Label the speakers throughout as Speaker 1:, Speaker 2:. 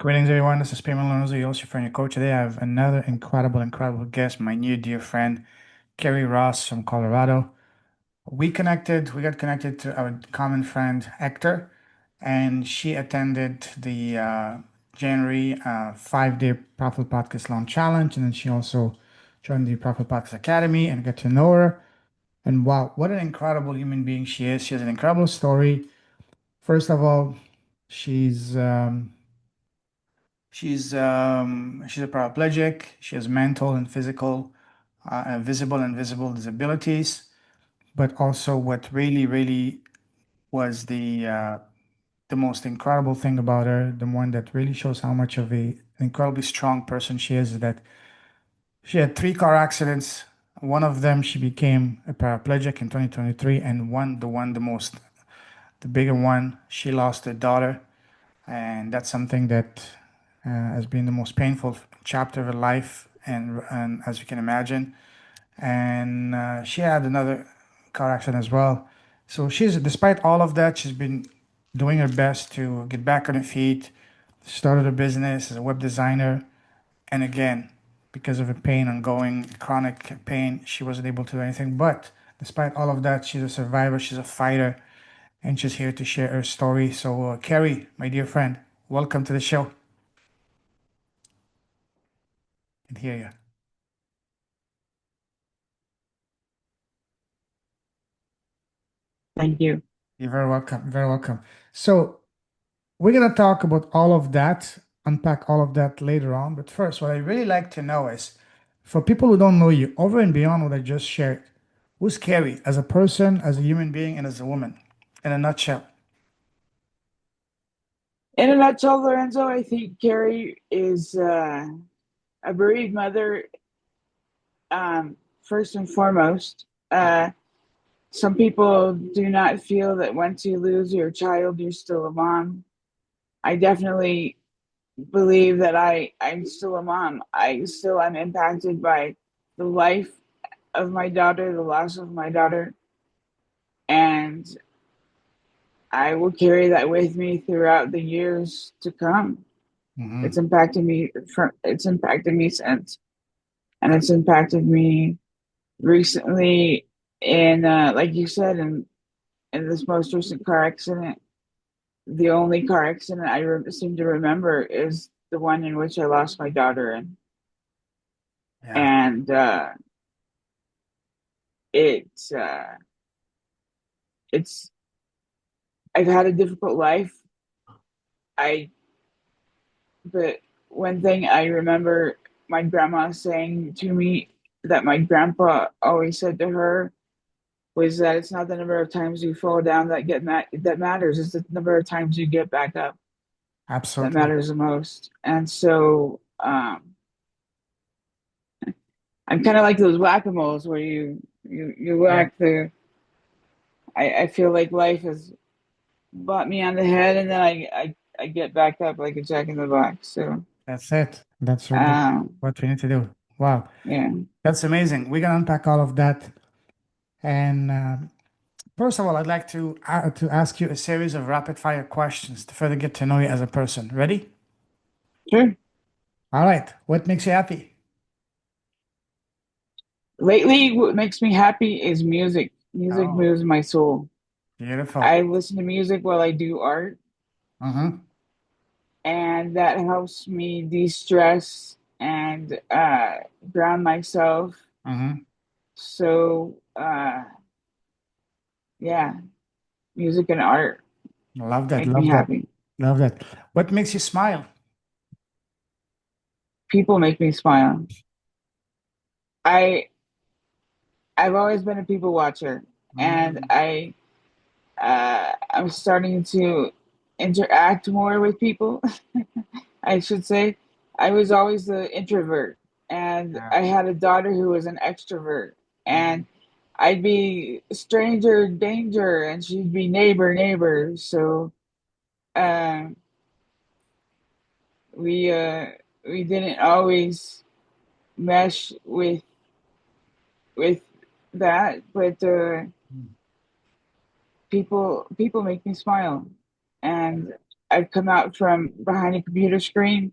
Speaker 1: Greetings, everyone. This is Payman Lorenzo, your host, your friend, your coach. Today, I have another incredible guest, my new dear friend, Cari Ross from Colorado. We got connected to our common friend, Hector, and she attended the January 5-day Profit Podcast Launch Challenge, and then she also joined the Profit Podcast Academy and got to know her. And wow, what an incredible human being she is. She has an incredible story. First of all, she's she's a paraplegic. She has mental and physical, visible and invisible disabilities. But also, what really was the most incredible thing about her, the one that really shows how much of a incredibly strong person she is that she had three car accidents. One of them, she became a paraplegic in 2023, and the bigger one, she lost a daughter, and that's something that has been the most painful chapter of her life, and as you can imagine, and she had another car accident as well. So despite all of that, she's been doing her best to get back on her feet. Started a business as a web designer, and again, because of a pain, ongoing chronic pain, she wasn't able to do anything. But despite all of that, she's a survivor. She's a fighter, and she's here to share her story. So, Carrie, my dear friend, welcome to the show. Can hear you.
Speaker 2: Thank you.
Speaker 1: You're very welcome. Very welcome. So we're gonna talk about all of that, unpack all of that later on. But first, what I really like to know is, for people who don't know you, over and beyond what I just shared, who's Carrie as a person, as a human being, and as a woman, in a nutshell?
Speaker 2: In a nutshell, Lorenzo, I think Carrie is a bereaved mother, first and foremost. Some people do not feel that once you lose your child, you're still a mom. I definitely believe that I'm still a mom. I still am impacted by the life of my daughter, the loss of my daughter, and I will carry that with me throughout the years to come.
Speaker 1: Hmm.
Speaker 2: It's impacted me since, and it's impacted me recently in like you said in this most recent car accident. The only car accident seem to remember is the one in which I lost my daughter in,
Speaker 1: Yeah,
Speaker 2: and it's uh it's I've had a difficult life. I But one thing I remember my grandma saying to me that my grandpa always said to her was that it's not the number of times you fall down that matters. It's the number of times you get back up that
Speaker 1: absolutely.
Speaker 2: matters the most. And so I'm kind of like those whack-a-moles where you
Speaker 1: Yeah,
Speaker 2: whack the. I feel like life has bought me on the head, and then I get back up like a jack in the box. So
Speaker 1: that's it. That's
Speaker 2: um,
Speaker 1: what we need to do. Wow,
Speaker 2: yeah,
Speaker 1: that's amazing. We're gonna unpack all of that. And first of all, I'd like to ask you a series of rapid fire questions to further get to know you as a person. Ready?
Speaker 2: sure.
Speaker 1: All right. What makes you happy?
Speaker 2: Lately, what makes me happy is music. Music
Speaker 1: Oh,
Speaker 2: moves my soul.
Speaker 1: beautiful.
Speaker 2: I listen to music while I do art,
Speaker 1: Mm-hmm.
Speaker 2: and that helps me de-stress and ground myself.
Speaker 1: Mm-hmm.
Speaker 2: So, yeah, music and art
Speaker 1: Love that.
Speaker 2: make me
Speaker 1: Love that.
Speaker 2: happy.
Speaker 1: Love that. What makes you smile?
Speaker 2: People make me smile. I I've always been a people watcher, and
Speaker 1: Mm.
Speaker 2: I'm starting to interact more with people. I should say. I was always the introvert, and
Speaker 1: Yeah.
Speaker 2: I had a daughter who was an extrovert,
Speaker 1: Mhm.
Speaker 2: and I'd be stranger danger, and she'd be neighbor. So uh, we uh, we didn't always mesh with that, but people make me smile, and I've come out from behind a computer screen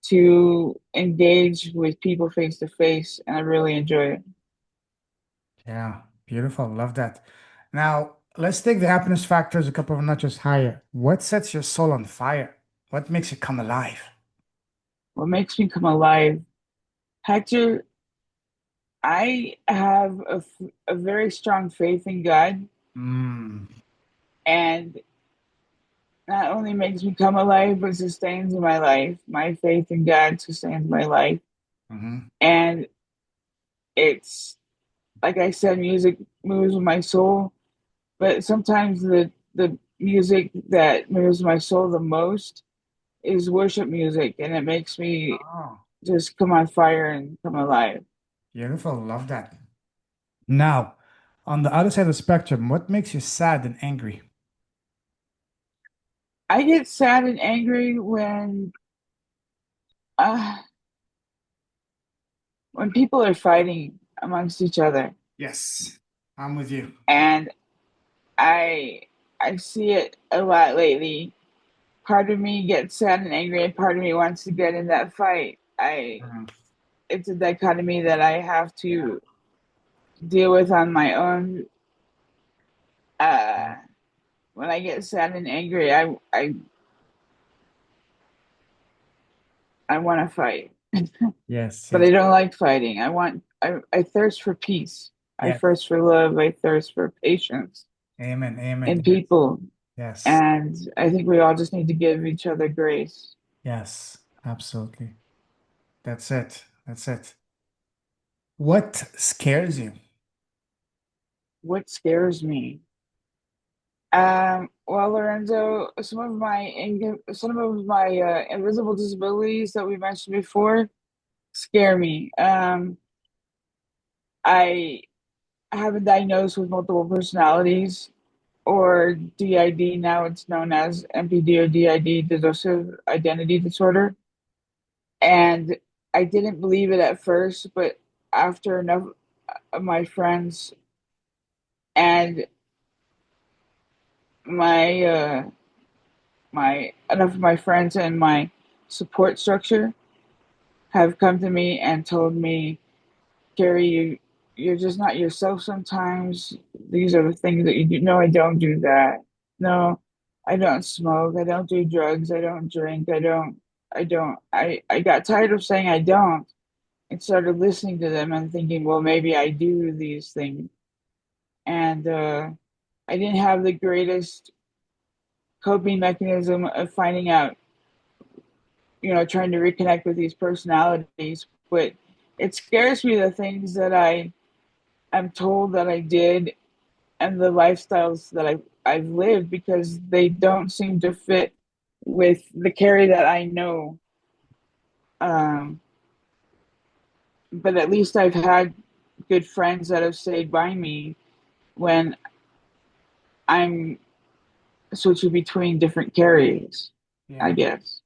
Speaker 2: to engage with people face to face, and I really enjoy it.
Speaker 1: Yeah, beautiful. Love that. Now, let's take the happiness factors a couple of notches higher. What sets your soul on fire? What makes you come alive?
Speaker 2: What makes me come alive? Hector, I have a very strong faith in God,
Speaker 1: Mm,
Speaker 2: and not only makes me come alive, but sustains my life. My faith in God sustains my life.
Speaker 1: hmm
Speaker 2: And it's, like I said, music moves my soul, but sometimes the music that moves my soul the most is worship music, and it makes me
Speaker 1: Oh,
Speaker 2: just come on fire and come alive.
Speaker 1: beautiful. Love that. Now, on the other side of the spectrum, what makes you sad and angry?
Speaker 2: I get sad and angry uh, when people are fighting amongst each other,
Speaker 1: Yes, I'm with you.
Speaker 2: and I I see it a lot lately. Part of me gets sad and angry, and part of me wants to get in that fight. I
Speaker 1: Mhm.
Speaker 2: It's a dichotomy that I have to deal with on my own. Uh, when I get sad and angry, I want to fight,
Speaker 1: Yes,
Speaker 2: but I
Speaker 1: yes,
Speaker 2: don't like fighting. I thirst for peace. I
Speaker 1: yes.
Speaker 2: thirst for love. I thirst for patience
Speaker 1: Amen,
Speaker 2: in
Speaker 1: amen. Yes,
Speaker 2: people,
Speaker 1: yes,
Speaker 2: and I think we all just need to give each other grace.
Speaker 1: yes, absolutely. That's it. That's it. What scares you?
Speaker 2: What scares me? Well, Lorenzo, some of my invisible disabilities that we mentioned before scare me. I have been diagnosed with multiple personalities, or DID. Now it's known as MPD or DID, dissociative identity disorder. And I didn't believe it at first, but after enough of my friends and my my enough of my friends and my support structure have come to me and told me, Carrie, you're just not yourself sometimes. These are the things that you do. No, I don't do that. No, I don't smoke. I don't do drugs. I don't drink. I got tired of saying I don't and started listening to them and thinking, well, maybe I do these things. And I didn't have the greatest coping mechanism of finding out, trying to reconnect with these personalities. But it scares me the things that I'm told that I did and the lifestyles that I've lived, because they don't seem to fit with the Carrie that I know. Um, but at least I've had good friends that have stayed by me when I'm switching between different Carries, I
Speaker 1: Yeah,
Speaker 2: guess.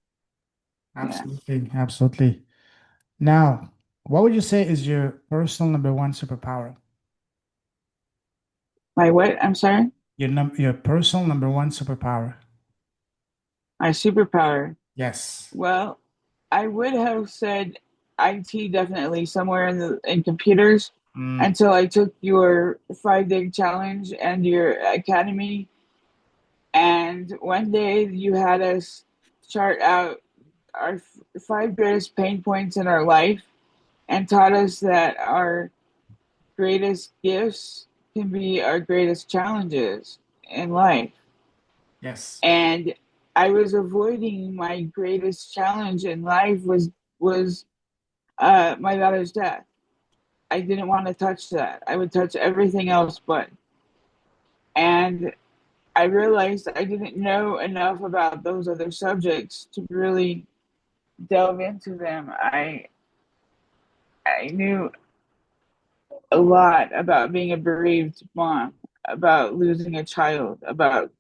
Speaker 2: Yeah.
Speaker 1: absolutely, absolutely. Now, what would you say is your personal number one superpower?
Speaker 2: My what? I'm sorry?
Speaker 1: Your personal number one superpower?
Speaker 2: My superpower.
Speaker 1: Yes.
Speaker 2: Well, I would have said IT, definitely somewhere in computers,
Speaker 1: Mm,
Speaker 2: until I took your 5 day challenge and your academy. And one day you had us chart out our five greatest pain points in our life and taught us that our greatest gifts can be our greatest challenges in life.
Speaker 1: yes.
Speaker 2: And I was avoiding my greatest challenge in life was my daughter's death. I didn't want to touch that. I would touch everything else but. And I realized I didn't know enough about those other subjects to really delve into them. I knew a lot about being a bereaved mom, about losing a child, about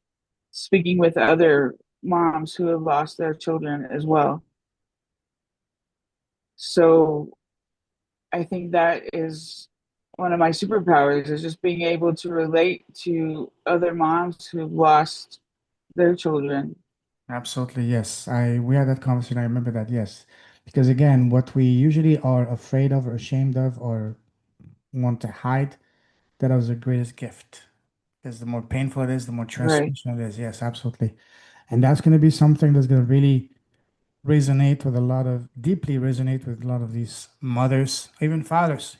Speaker 2: speaking with other moms who have lost their children as well. So I think that is one of my superpowers, is just being able to relate to other moms who've lost their children
Speaker 1: Absolutely, yes. We had that conversation. I remember that, yes. Because again, what we usually are afraid of or ashamed of or want to hide, that was the greatest gift. Because the more painful it is, the more
Speaker 2: Right.
Speaker 1: transformational it is. Yes, absolutely. And that's going to be something that's going to really deeply resonate with a lot of these mothers, even fathers,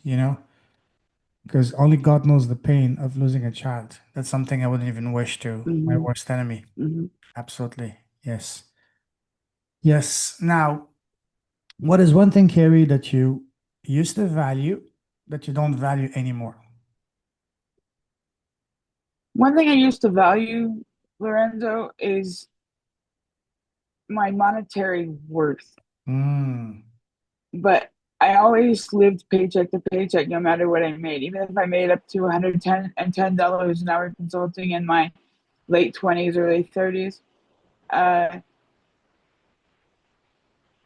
Speaker 1: because only God knows the pain of losing a child. That's something I wouldn't even wish to my
Speaker 2: Hmm.
Speaker 1: worst enemy.
Speaker 2: Hmm.
Speaker 1: Absolutely. Yes. Yes. Now, what is one thing, Carrie, that you used to value that you don't value anymore?
Speaker 2: One thing I used to value, Lorenzo, is my monetary worth.
Speaker 1: Mm,
Speaker 2: But I always lived paycheck to paycheck, no matter what I made. Even if I made up to $110 an hour consulting in my late 20s or late 30s, uh,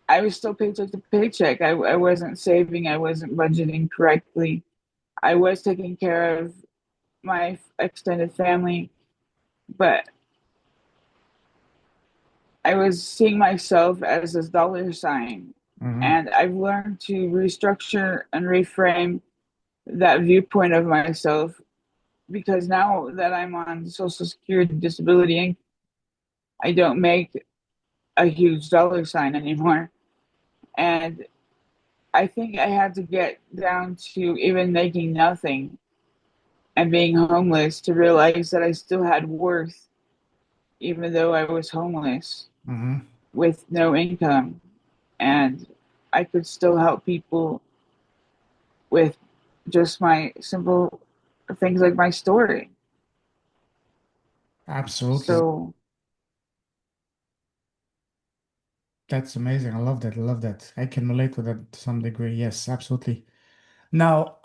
Speaker 2: I was still paycheck to paycheck. I wasn't saving, I wasn't budgeting correctly. I was taking care of my extended family, but I was seeing myself as this dollar sign.
Speaker 1: hmm.
Speaker 2: And I've learned to restructure and reframe that viewpoint of myself because now that I'm on Social Security disability inc, I don't make a huge dollar sign anymore. And I think I had to get down to even making nothing and being homeless to realize that I still had worth, even though I was homeless
Speaker 1: Hmm.
Speaker 2: with no income. And I could still help people with just my simple things like my story.
Speaker 1: Absolutely.
Speaker 2: So
Speaker 1: That's amazing. I love that. I love that. I can relate with that to some degree. Yes, absolutely. Now,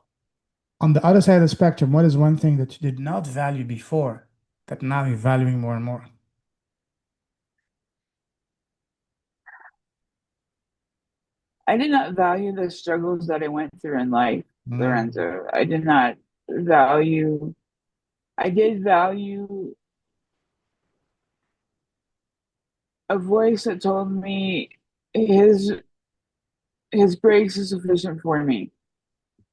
Speaker 1: on the other side of the spectrum, what is one thing that you did not value before that now you're valuing more and more?
Speaker 2: I did not value the struggles that I went through in life,
Speaker 1: Mm,
Speaker 2: Lorenzo. I did not value, I did value a voice that told me his his grace is sufficient for me.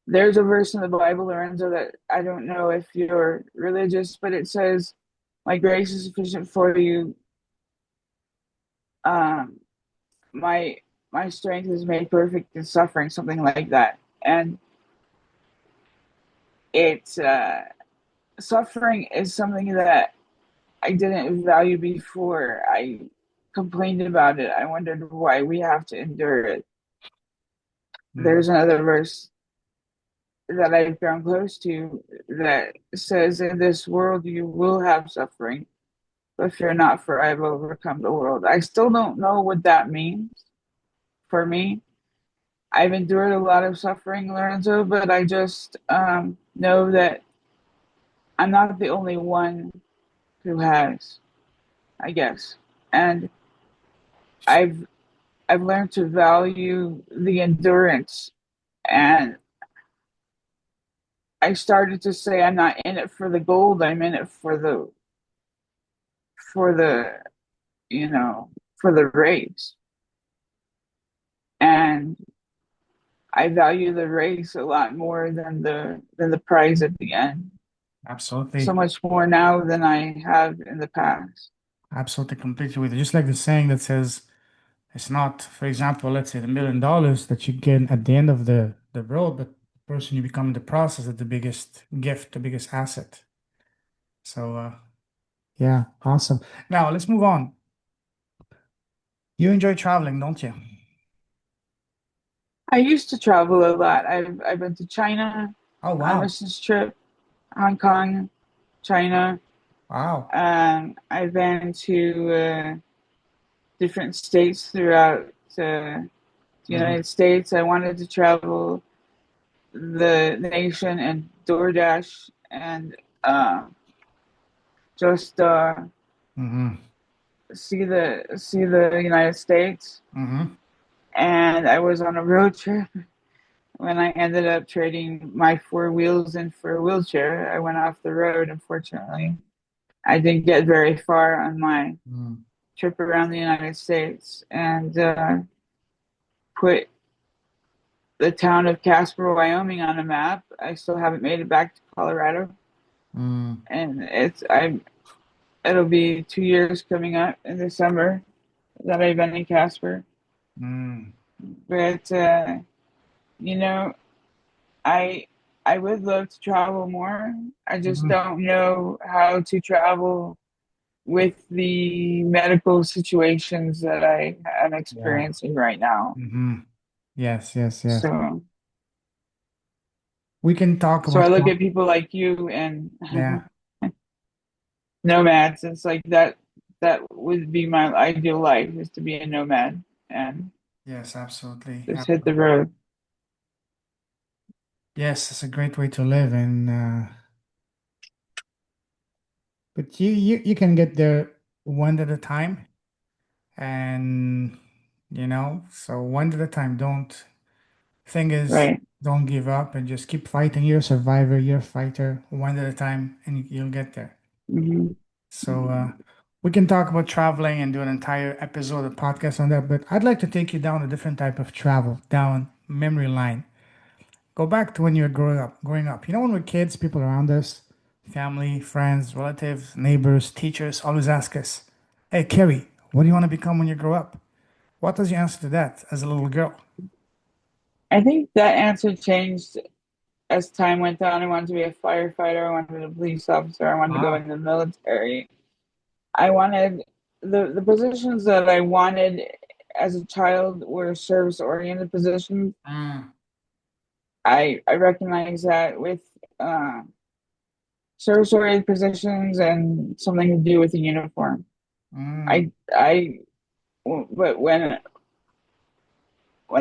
Speaker 2: There's a verse in the Bible, Lorenzo, that I don't know if you're religious, but it says, "My grace is sufficient for you. Um, my my strength is made perfect in suffering," something like that. And it's suffering is something that I didn't value before. I complained about it. I wondered why we have to endure it.
Speaker 1: mm,
Speaker 2: There's another verse that I've grown close to that says, "In this world you will have suffering, but fear not, for I have overcome the world." I still don't know what that means for me. I've endured a lot of suffering, Lorenzo, but I just know that I'm not the only one who has, I guess. And I've I've learned to value the endurance, and I started to say I'm not in it for the gold, I'm in it for the you know for the race. And I value the race a lot more than the prize at the end. So
Speaker 1: absolutely.
Speaker 2: much more now than I have in the past.
Speaker 1: Absolutely, completely with you. Just like the saying that says, it's not, for example, let's say $1 million that you get at the end of the road, but the person you become in the process is the biggest gift, the biggest asset. So, yeah, awesome. Now let's move on. You enjoy traveling, don't you?
Speaker 2: I used to travel a lot. I've been to China
Speaker 1: Oh,
Speaker 2: on a
Speaker 1: wow.
Speaker 2: business trip, Hong Kong, China.
Speaker 1: Wow.
Speaker 2: I've been to different states throughout the
Speaker 1: Hmm.
Speaker 2: United States. I wanted to travel the nation and DoorDash and uh, just
Speaker 1: Hmm.
Speaker 2: see the United States.
Speaker 1: Hmm.
Speaker 2: And I was on a road trip when I ended up trading my four wheels in for a wheelchair. I went off the road, unfortunately. I didn't get very far on my
Speaker 1: Mm.
Speaker 2: trip around the United States and put the town of Casper, Wyoming on a map. I still haven't made it back to Colorado,
Speaker 1: Mm,
Speaker 2: and it'll be 2 years coming up in December that I've been in Casper.
Speaker 1: mm,
Speaker 2: But you know, I I would love to travel more. I just
Speaker 1: mhm.
Speaker 2: don't know how to travel with the medical situations that I am
Speaker 1: Yeah.
Speaker 2: experiencing right now.
Speaker 1: Hmm. Yes, yes, yes.
Speaker 2: So
Speaker 1: We can talk
Speaker 2: so I
Speaker 1: about
Speaker 2: look at people like you and
Speaker 1: yeah.
Speaker 2: nomads. It's like that would be my ideal life is to be a nomad and
Speaker 1: Yes, absolutely.
Speaker 2: just hit the road.
Speaker 1: Yes, it's a great way to live, and but you can get there one at a time, and so one at a time. Don't thing is,
Speaker 2: Right.
Speaker 1: don't give up and just keep fighting. You're a survivor. You're a fighter. One at a time, and you'll get there.
Speaker 2: Hmm.
Speaker 1: So we can talk about traveling and do an entire episode of podcast on that. But I'd like to take you down a different type of travel, down memory line. Go back to when you were growing up. Growing up, when we're kids, people around us, family, friends, relatives, neighbors, teachers, always ask us, "Hey, Carrie, what do you want to become when you grow up?" What was your answer to that as a little girl?
Speaker 2: I think that answer changed as time went on. I wanted to be a firefighter. I wanted to be a police officer. I wanted to go
Speaker 1: Wow.
Speaker 2: in the military. I wanted the positions that I wanted as a child were service oriented positions.
Speaker 1: Mm,
Speaker 2: I recognize that with uh, service oriented positions and something to do with the uniform.
Speaker 1: mm,
Speaker 2: I but when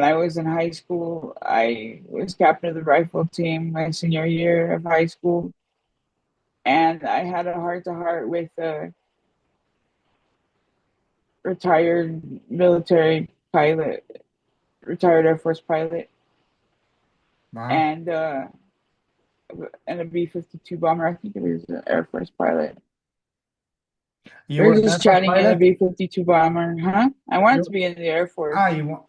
Speaker 2: I was in high school, I was captain of the rifle team my senior year of high school, and I had a heart to heart with a retired military pilot, retired Air Force pilot,
Speaker 1: wow.
Speaker 2: and a B-52 bomber. I think it was an Air Force pilot.
Speaker 1: You
Speaker 2: We were
Speaker 1: were an Air
Speaker 2: just
Speaker 1: Force
Speaker 2: chatting in a
Speaker 1: pilot?
Speaker 2: B-52 bomber, huh? I wanted to
Speaker 1: You
Speaker 2: be in the Air Force.
Speaker 1: you want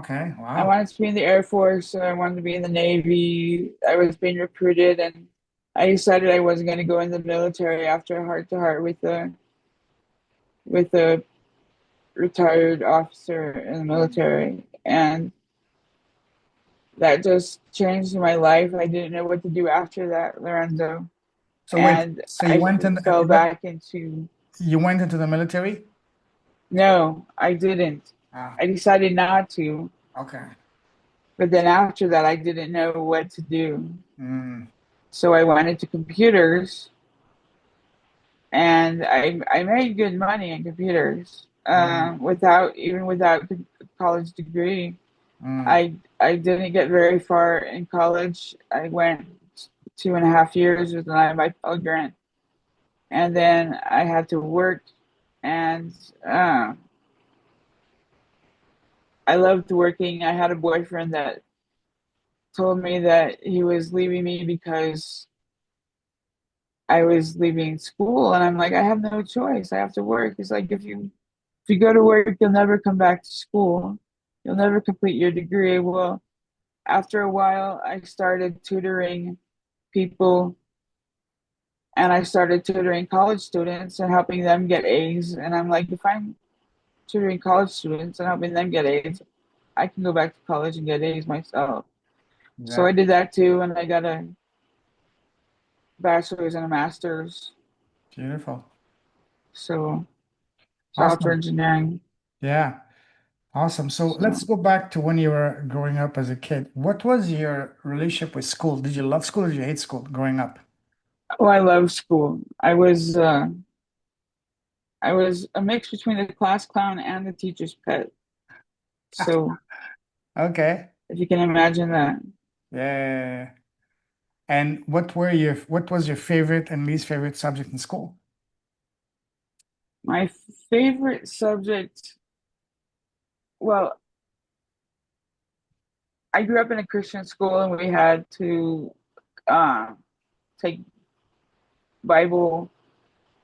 Speaker 1: okay.
Speaker 2: I
Speaker 1: Wow.
Speaker 2: wanted to be in the Air Force. I wanted to be in the Navy. I was being recruited, and I decided I wasn't going to go in the military after a heart to heart with a retired officer in the military, and that just changed my life. I didn't know what to do after that, Lorenzo,
Speaker 1: So wait,
Speaker 2: and
Speaker 1: so
Speaker 2: I fell back into
Speaker 1: you went into the military?
Speaker 2: no, I didn't.
Speaker 1: Ah,
Speaker 2: I decided not to,
Speaker 1: okay.
Speaker 2: but then after that, I didn't know what to do.
Speaker 1: Mm,
Speaker 2: So I went into computers, and I made good money in computers
Speaker 1: mm,
Speaker 2: without a college degree.
Speaker 1: mm.
Speaker 2: I didn't get very far in college. I went 2.5 years with my Pell Grant, and then I had to work. And uh, I loved working. I had a boyfriend that told me that he was leaving me because I was leaving school, and I'm like, I have no choice. I have to work. It's like if you go to work, you'll never come back to school. You'll never complete your degree. Well, after a while, I started tutoring people, and I started tutoring college students and helping them get A's. And I'm like, if I'm tutoring college students and helping them get A's, I can go back to college and get A's myself. So I
Speaker 1: Exactly.
Speaker 2: did that too, and I got a bachelor's and a master's.
Speaker 1: Beautiful.
Speaker 2: So software
Speaker 1: Awesome.
Speaker 2: engineering.
Speaker 1: Yeah. Awesome. So let's
Speaker 2: So
Speaker 1: go back to when you were growing up as a kid. What was your relationship with school? Did you love school or did you hate school growing up?
Speaker 2: oh, I love school. I was a mix between the class clown and the teacher's pet. So
Speaker 1: Okay.
Speaker 2: if you can imagine that.
Speaker 1: Yeah. And what was your favorite and least favorite subject in school?
Speaker 2: My favorite subject, well, I grew up in a Christian school and we had to uh, take Bible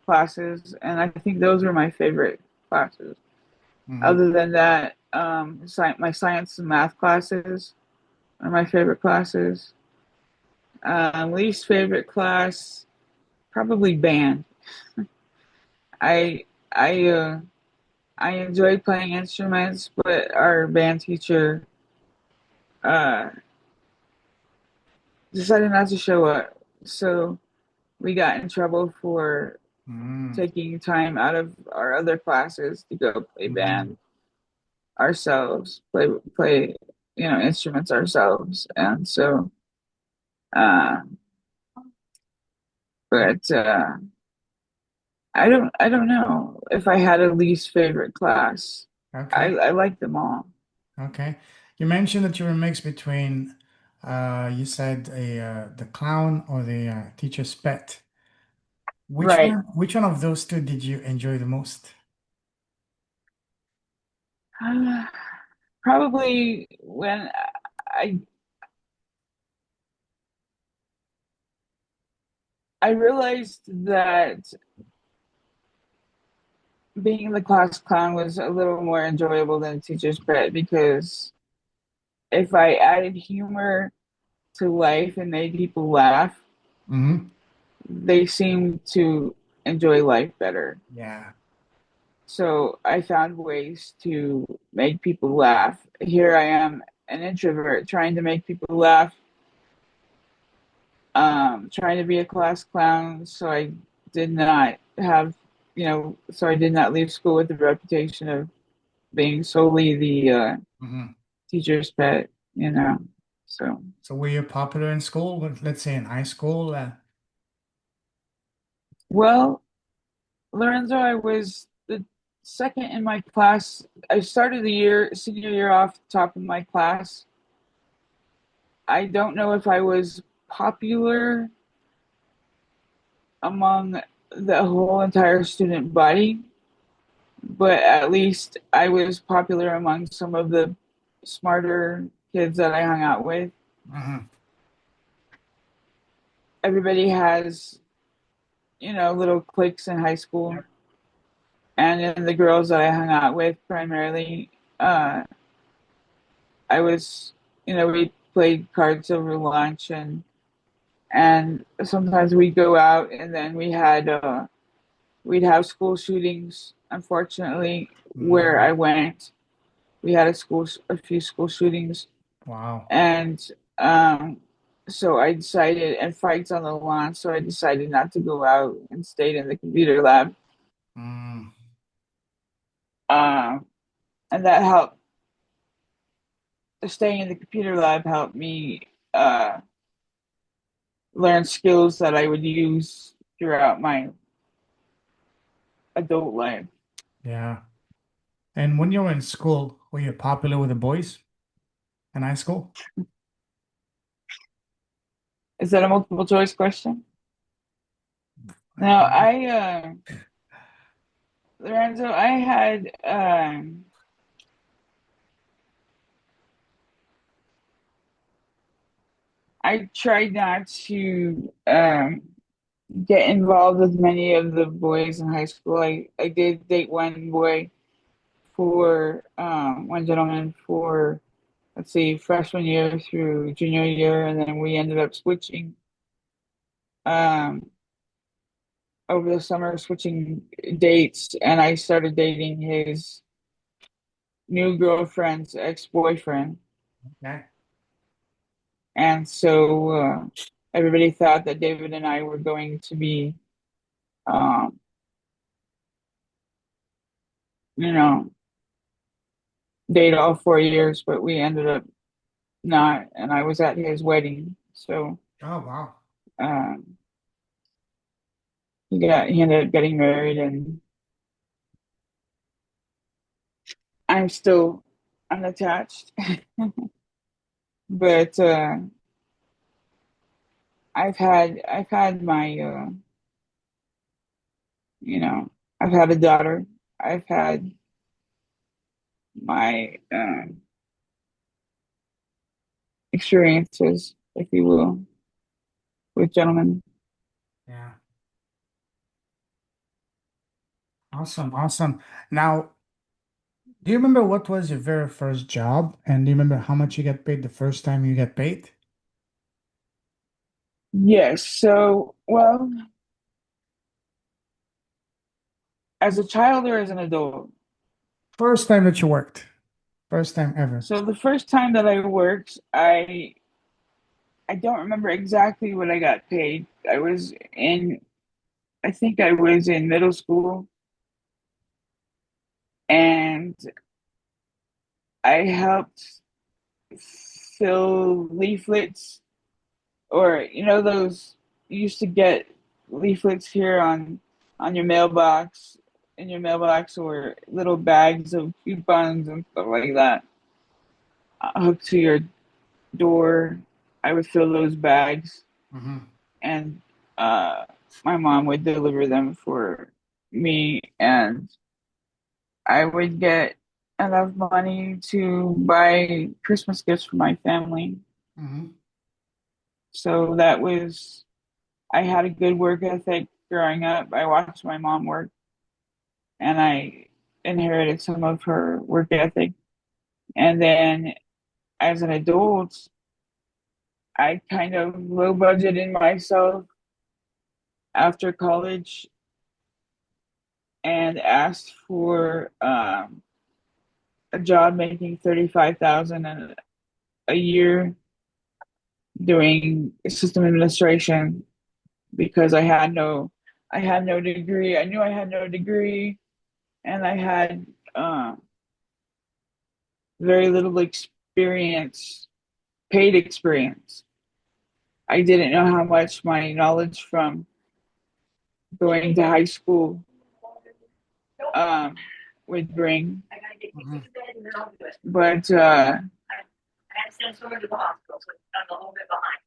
Speaker 2: classes, and I think those were my favorite. classes.
Speaker 1: Hmm.
Speaker 2: Other than that, my science and math classes are my favorite classes. Least favorite class, probably band. I I I enjoyed playing instruments, but our band teacher uh, decided not to show up. So we got in trouble for
Speaker 1: Hmm.
Speaker 2: taking time out of our other classes to go play
Speaker 1: Hmm.
Speaker 2: band ourselves, play instruments ourselves, and so uh, but I don't know if I had a least favorite class.
Speaker 1: Okay.
Speaker 2: I like them all.
Speaker 1: Okay. You mentioned that you were mixed between, you said the clown or the teacher's pet.
Speaker 2: Right.
Speaker 1: Which one of those two did you enjoy the most?
Speaker 2: Probably when I I realized that being the class clown was a little more enjoyable than teacher's pet because if I added humor to life and made people laugh,
Speaker 1: Hmm.
Speaker 2: they seemed to enjoy life better.
Speaker 1: Yeah.
Speaker 2: So I found ways to make people laugh. Here I am, an introvert, trying to make people laugh, trying to be a class clown. So I did not have, so I did not leave school with the reputation of being solely the
Speaker 1: Hmm.
Speaker 2: teacher's pet. So,
Speaker 1: So were you popular in school? Let's say in high school?
Speaker 2: well, Lorenzo, I was the second in my class. I started the senior year off top of my class. I don't know if I was popular among the whole entire student body, but at least I was popular among some of the smarter kids that I hung out with.
Speaker 1: Hmm.
Speaker 2: Everybody has, little cliques in high school, and then the girls that I hung out with primarily, uh, I was, we played cards over lunch, and sometimes we'd go out, and then we'd have school shootings. Unfortunately, where I
Speaker 1: Hmm.
Speaker 2: went, we had a few school shootings,
Speaker 1: Wow.
Speaker 2: and so I decided, and fights on the lawn. So I decided not to go out and stayed in the computer lab.
Speaker 1: Mm.
Speaker 2: Um, and that helped. Staying in the computer lab helped me uh, learn skills that I would use throughout my adult life.
Speaker 1: Yeah. And when you were in school, were you popular with the boys in high school?
Speaker 2: Is that a multiple choice question?
Speaker 1: I
Speaker 2: No,
Speaker 1: think.
Speaker 2: Lorenzo, I had I tried not to get involved with many of the boys in high school. I did date one boy for one gentleman for, let's see, freshman year through junior year, and then we ended up switching um, over the summer, switching dates, and I started dating his new girlfriend's ex-boyfriend,
Speaker 1: Okay.
Speaker 2: and so everybody thought that David and I were going to be, um, you know, date all 4 years, but we ended up not, and I was at his wedding, so
Speaker 1: Oh, wow.
Speaker 2: um, he ended up getting married, and I'm still unattached, but I've had my you know I've had a daughter. I've had my experiences, if you will, with gentlemen.
Speaker 1: Yeah. Awesome, awesome. Now, do you remember what was your very first job? And do you remember how much you get paid the first time you get paid?
Speaker 2: Yes. So, well, as a child or as an adult?
Speaker 1: First time that you worked. First time ever.
Speaker 2: So the first time that I worked, I don't remember exactly what I got paid. I think I was in middle school, and I helped fill leaflets, or those you used to get leaflets here on your mailbox, in your mailbox, or little bags of coupons and stuff like that hooked to your door. I would fill those bags,
Speaker 1: Mm-hmm.
Speaker 2: and uh, my mom would deliver them for me, and I would get enough money to buy Christmas gifts for my family.
Speaker 1: Mm-hmm.
Speaker 2: So I had a good work ethic growing up. I watched my mom work, and I inherited some of her work ethic. And then as an adult, I kind of low budgeted myself after college and asked for a job making 35,000 a year doing system administration because I had no degree. I knew I had no degree, and I had uh, very little experience, paid experience. I didn't know how much my knowledge from going to high school um, would bring.
Speaker 1: Mm-hmm.
Speaker 2: But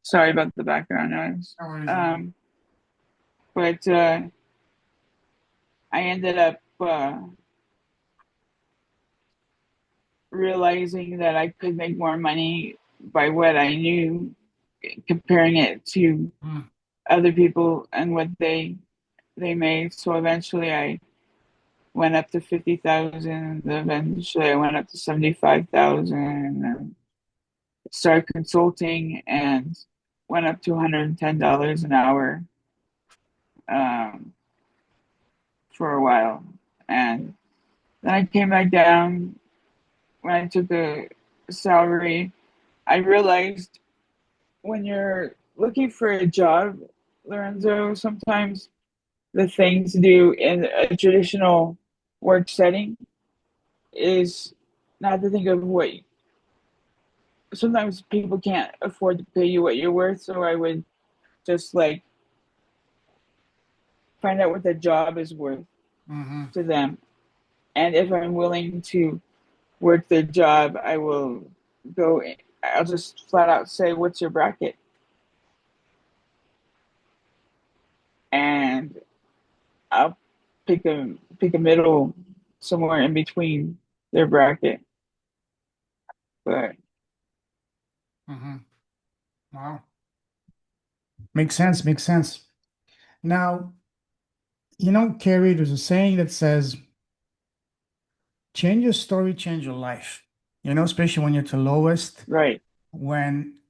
Speaker 2: sorry about the background noise.
Speaker 1: No worries.
Speaker 2: But I ended up realizing that I could make more money by what I knew, comparing it to
Speaker 1: Mm-hmm.
Speaker 2: other people and what they made. So eventually, I went up to 50,000. Eventually, I went up to 75,000, and started consulting, and went up to $110 an hour um, for a while, and then I came back down when I took the salary. I realized when you're looking for a job, Lorenzo, sometimes the thing to do in a traditional work setting is not to think of what. Sometimes people can't afford to pay you what you're worth, so I would just like find out what the job is worth
Speaker 1: Mm-hmm.
Speaker 2: to them, and if I'm willing to work the job, I will go. I'll just flat out say, "What's your bracket?" And I'll pick a middle somewhere in between their bracket. But
Speaker 1: Mm-hmm. Wow. Makes sense. Makes sense. Now, Carrie, there's a saying that says, change your story, change your life. Especially when you're at the lowest.
Speaker 2: right.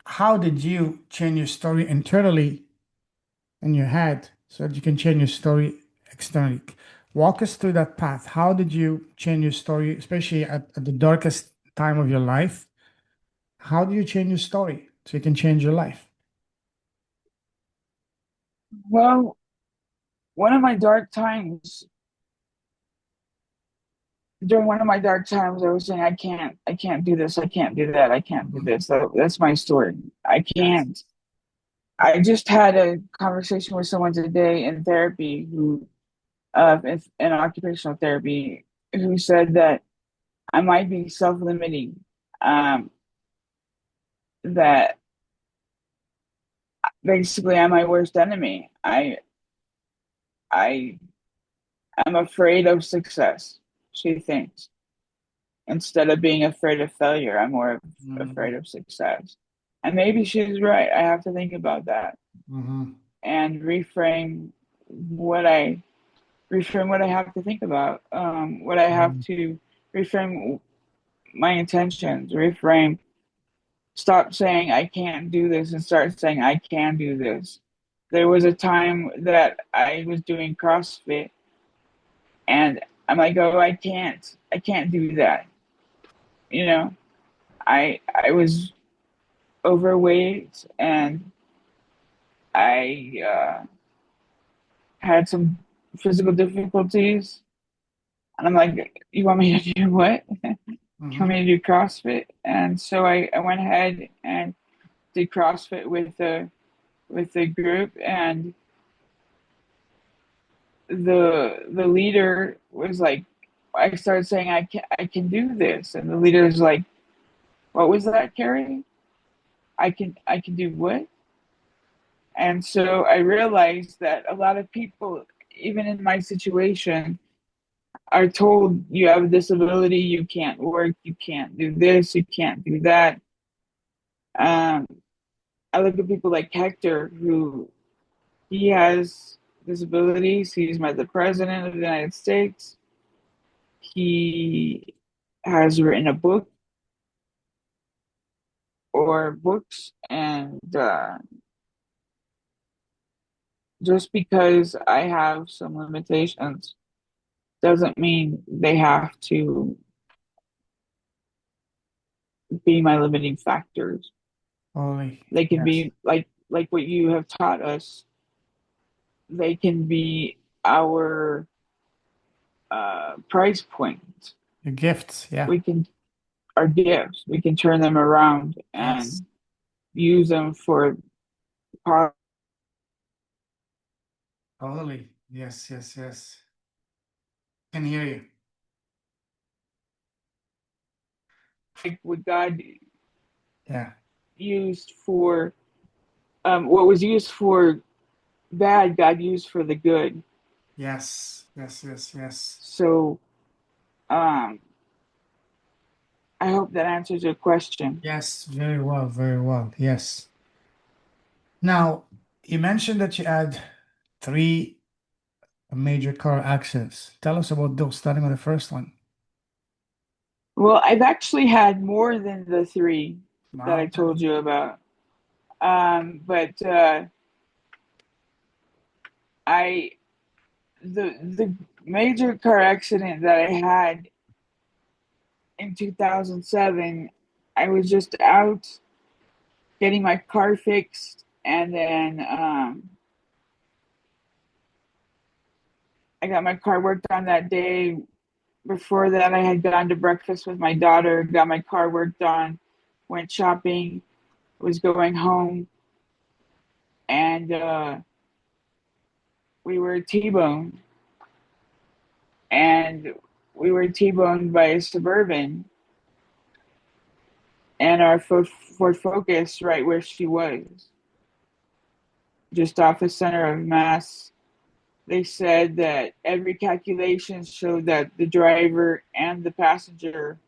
Speaker 1: How did you change your story internally in your head so that you can change your story externally? Walk us through that path. How did you change your story, especially at the darkest time of your life? How do you change your story so you can change your life?
Speaker 2: Well, one of my dark times during one of my dark times, I was saying, I can't do this, I can't do that, I can't do
Speaker 1: Mhm.
Speaker 2: this. That's my story. I
Speaker 1: Yes.
Speaker 2: can't. I just had a conversation with someone today in therapy in occupational therapy, who said that I might be self-limiting. Um, that basically I'm my worst enemy. I am afraid of success, she thinks. Instead of being afraid of failure, I'm more
Speaker 1: Mhm.
Speaker 2: afraid of success. And maybe she's right. I have to think about that
Speaker 1: Mhm.
Speaker 2: and reframe what I reframe what I have to think about, what I have
Speaker 1: Mhm.
Speaker 2: to reframe my intentions, reframe, stop saying I can't do this and start saying I can do this. There was a time that I was doing CrossFit and I'm like, oh, I can't do that. You know, I was overweight and I had some physical difficulties. And I'm like, you want me to do what? You want
Speaker 1: Mhm.
Speaker 2: me to do CrossFit? And so I went ahead and did CrossFit with the group, and the leader was like, I started saying I can do this, and the leader was like, what was that, Carrie? I can do what? And so I realized that a lot of people, even in my situation, are told you have a disability, you can't work, you can't do this, you can't do that. Um, I look at people like Hector, who he has disabilities. He's met the president of the United States. He has written a book or books, and just because I have some limitations doesn't mean they have to be my limiting factors.
Speaker 1: Holy,
Speaker 2: They can
Speaker 1: yes.
Speaker 2: be like what you have taught us. They can be our price point.
Speaker 1: The gifts, yeah.
Speaker 2: We can our gifts. We can turn them around
Speaker 1: Yes.
Speaker 2: and use them for
Speaker 1: Totally. Yes, yes, yes. Can hear you.
Speaker 2: like what God
Speaker 1: Yeah.
Speaker 2: used for what was used for bad, God used for the good.
Speaker 1: Yes, yes, yes, yes.
Speaker 2: So um, I hope that answers your question.
Speaker 1: Yes, very well, very well. Yes. Now, you mentioned that you had three major car accidents. Tell us about those, starting with the first one.
Speaker 2: Well, I've actually had more than the three that I
Speaker 1: Wow.
Speaker 2: told you about. But I the major car accident that I had in 2007, I was just out getting my car fixed, and then I got my car worked on that day. Before that, I had gone to breakfast with my daughter, got my car worked on, went shopping, was going home, and we were T-boned, and we were T-boned by a Suburban, and our Ford Focus right where she was, just off the center of Mass. They said that every calculation showed that the driver and the passenger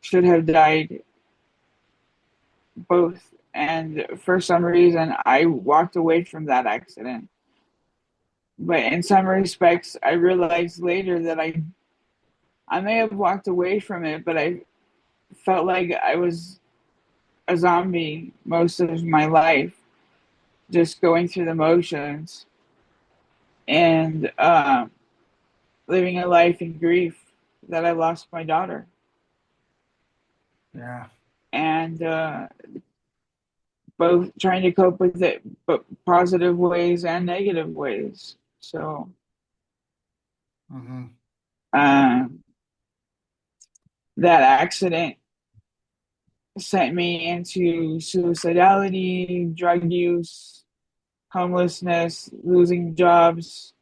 Speaker 2: should have died both. And for some reason, I walked away from that accident. But in some respects, I realized later that I may have walked away from it, but I felt like I was a zombie most of my life, just going through the motions and living a life in grief that I lost my daughter.
Speaker 1: Yeah.
Speaker 2: And both trying to cope with it, but positive ways and negative ways. So
Speaker 1: Mm-hmm.
Speaker 2: um, that accident sent me into suicidality, drug use, homelessness, losing jobs,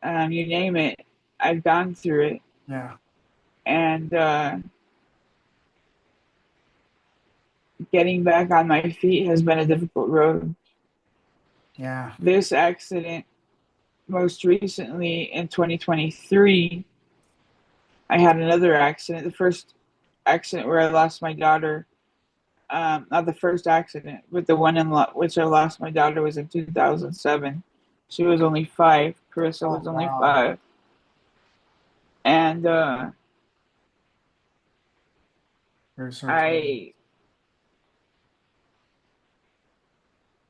Speaker 2: you name it. I've gone through it.
Speaker 1: Yeah.
Speaker 2: And getting back on my feet has been a difficult road.
Speaker 1: Yeah.
Speaker 2: This accident, most recently in 2023, I had another accident. The first accident where I lost my daughter, not the first accident, but the one in which I lost my daughter was in 2007. She was only 5. Carissa
Speaker 1: Oh,
Speaker 2: was only
Speaker 1: wow.
Speaker 2: 5. And
Speaker 1: Very sorry to hear.
Speaker 2: I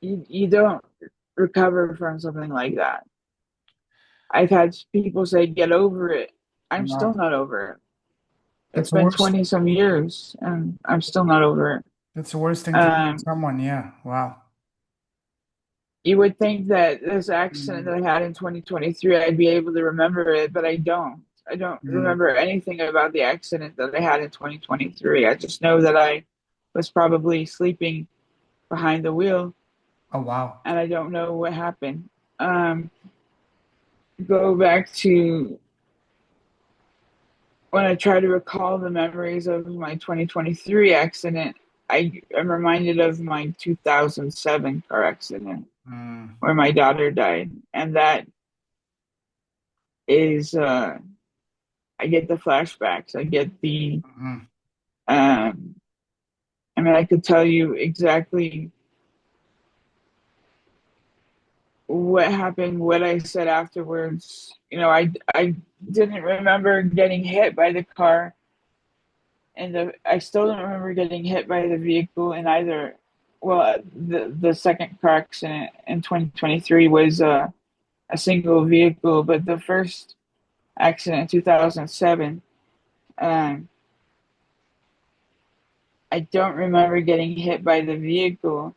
Speaker 2: you don't recover from something like that. I've had people say, get over it. I'm still
Speaker 1: No,
Speaker 2: not over it. It's
Speaker 1: that's the
Speaker 2: been
Speaker 1: worst.
Speaker 2: 20 some years and I'm still not over it.
Speaker 1: That's the worst thing to do to
Speaker 2: Um,
Speaker 1: someone. Yeah. Wow.
Speaker 2: you would think that this accident
Speaker 1: Mm,
Speaker 2: that I had in 2023, I'd be able to remember it, but I don't. I don't
Speaker 1: mm.
Speaker 2: remember anything about the accident that I had in 2023. I just know that I was probably sleeping behind the wheel
Speaker 1: Oh, wow.
Speaker 2: and I don't know what happened. Um, go back to when I try to recall the memories of my 2023 accident, I am reminded of my 2007 car accident
Speaker 1: Mm,
Speaker 2: where my daughter died. And that is, I get the flashbacks. I get the,
Speaker 1: mm,
Speaker 2: um, I mean, I could tell you exactly what happened, what I said afterwards. I didn't remember getting hit by the car, and I still don't remember getting hit by the vehicle in either. Well, the second car accident in 2023 was a single vehicle, but the first accident in 2007, um, I don't remember getting hit by the vehicle.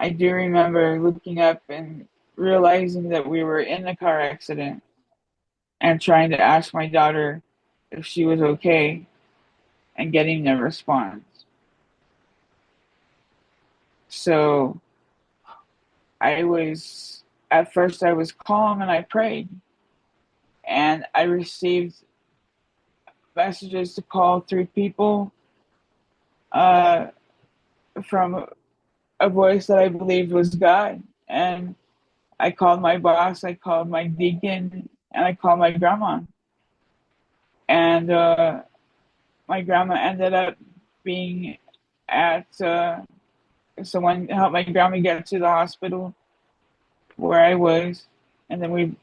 Speaker 2: I do remember looking up and realizing that we were in a car accident and trying to ask my daughter if she was okay and getting no response. So at first, I was calm and I prayed. And I received messages to call 3 people uh, from a voice that I believed was God. And I called my boss, I called my deacon, and I called my grandma. And my grandma ended up being at someone helped my grandma get to the hospital where I was, and then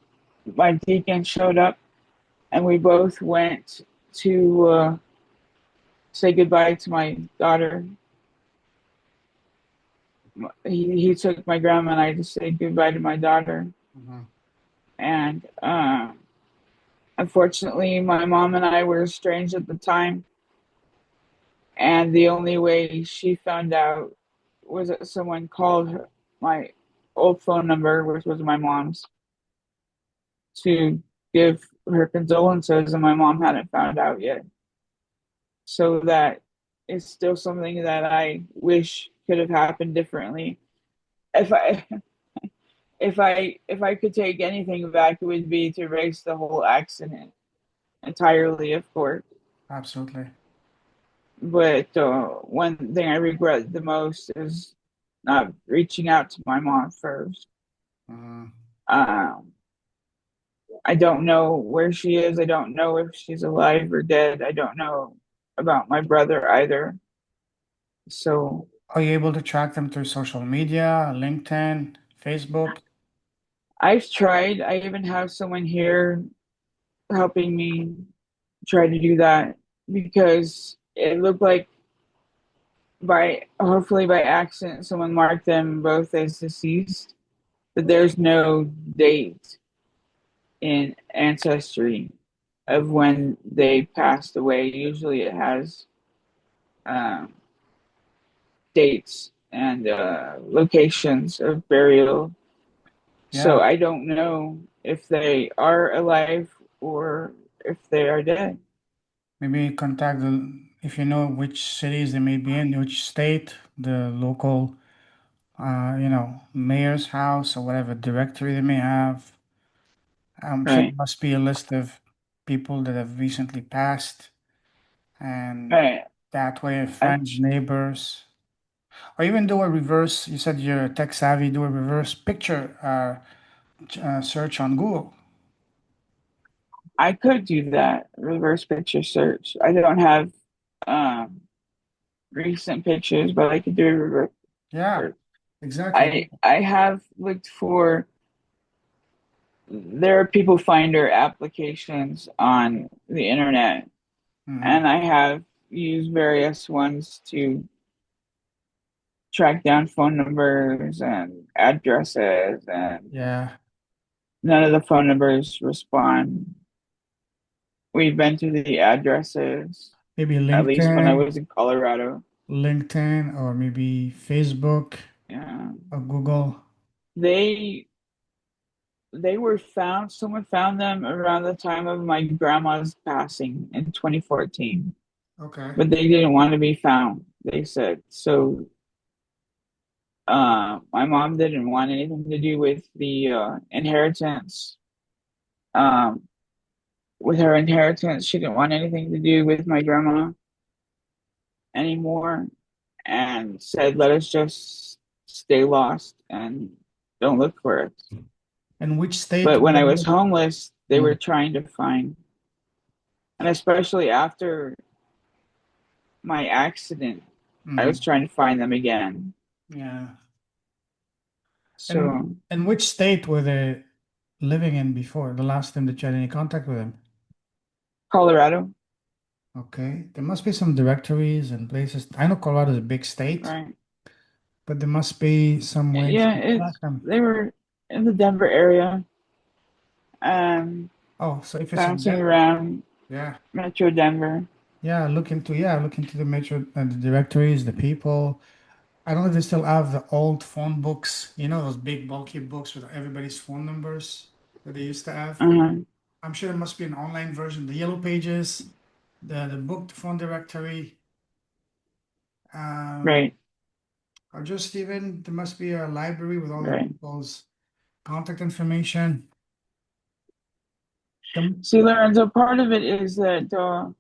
Speaker 2: my deacon showed up, and we both went to say goodbye to my daughter. He took my grandma and I to say goodbye to my daughter,
Speaker 1: mhm.
Speaker 2: and unfortunately, my mom and I were estranged at the time, and the only way she found out was that someone called my old phone number, which was my mom's, to give her condolences, and my mom hadn't found out yet. So that is still something that I wish could have happened differently. If I if I could take anything back, it would be to erase the whole accident entirely, of course.
Speaker 1: Absolutely.
Speaker 2: But one thing I regret the most is not reaching out to my mom first.
Speaker 1: Mm.
Speaker 2: Um, I don't know where she is. I don't know if she's alive or dead. I don't know about my brother either. So
Speaker 1: Are you able to track them through social media, LinkedIn, Facebook?
Speaker 2: I've tried. I even have someone here helping me try to do that because it looked like by hopefully by accident someone marked them both as deceased, but there's no date in ancestry of when they passed away. Usually it has um, dates and locations of burial. So
Speaker 1: Yeah.
Speaker 2: I don't know if they are alive or if they are dead.
Speaker 1: Maybe contact if you know which cities they may be in, which state, the local, mayor's house or whatever directory they may have. I'm sure there
Speaker 2: Right,
Speaker 1: must be a list of people that have recently passed, and
Speaker 2: right.
Speaker 1: that way,
Speaker 2: I,
Speaker 1: friends, neighbors, or even do a reverse. You said you're tech savvy. Do a reverse picture search on Google.
Speaker 2: I could do that reverse picture search. I don't have um, recent pictures, but I could do a reverse
Speaker 1: Yeah,
Speaker 2: search.
Speaker 1: exactly.
Speaker 2: I have looked for there are people finder applications on the internet,
Speaker 1: Hmm.
Speaker 2: and I have used various ones to track down phone numbers and addresses, and
Speaker 1: Yeah.
Speaker 2: none of the phone numbers respond. We've been to the addresses,
Speaker 1: Maybe
Speaker 2: at least when I
Speaker 1: LinkedIn,
Speaker 2: was in Colorado.
Speaker 1: LinkedIn, or maybe Facebook
Speaker 2: Yeah.
Speaker 1: or Google.
Speaker 2: They they were found, someone found them around the time of my grandma's passing in 2014,
Speaker 1: Okay.
Speaker 2: but they didn't want to be found, they said. So my mom didn't want anything to do with the inheritance. Um, with her inheritance, she didn't want anything to do with my grandma anymore, and said, "Let us just stay lost and don't look for it."
Speaker 1: And which state
Speaker 2: But when I
Speaker 1: was
Speaker 2: was
Speaker 1: it?
Speaker 2: homeless, they were
Speaker 1: Mm,
Speaker 2: trying to find, and especially after my accident, I was
Speaker 1: mhm.
Speaker 2: trying to find them again.
Speaker 1: Yeah. And
Speaker 2: So
Speaker 1: and which state were they living in before the last time that you had any contact with them?
Speaker 2: Colorado,
Speaker 1: Okay. There must be some directories and places. I know Colorado is a big state,
Speaker 2: right?
Speaker 1: but there must be some way
Speaker 2: Yeah,
Speaker 1: to track
Speaker 2: it's
Speaker 1: them.
Speaker 2: they were in the Denver area, um,
Speaker 1: Oh, so if it's in
Speaker 2: bouncing
Speaker 1: Denver,
Speaker 2: around
Speaker 1: yeah.
Speaker 2: Metro Denver.
Speaker 1: Look into the metro the directories, the people. I don't know if they still have the old phone books, those big bulky books with everybody's phone numbers that they used to have.
Speaker 2: Uh-huh,
Speaker 1: I'm sure there must be an online version, the yellow pages, the book, the phone directory, um,
Speaker 2: right,
Speaker 1: or just even there must be a library with all the
Speaker 2: right.
Speaker 1: people's contact information. The,
Speaker 2: See, Lorenzo, part of it is that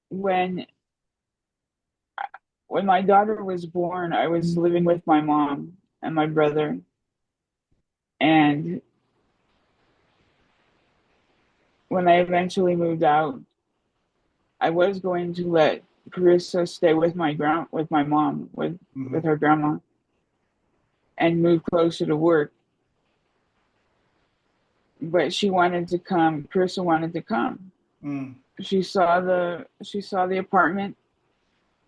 Speaker 2: when when my daughter was born, I was living with my mom and my brother, and when I eventually moved out, I was going to let Carissa stay with with my mom, with
Speaker 1: Mhm.
Speaker 2: her grandma, and move closer to work. But she wanted to come. Carissa wanted to come.
Speaker 1: Mm.
Speaker 2: She saw the apartment.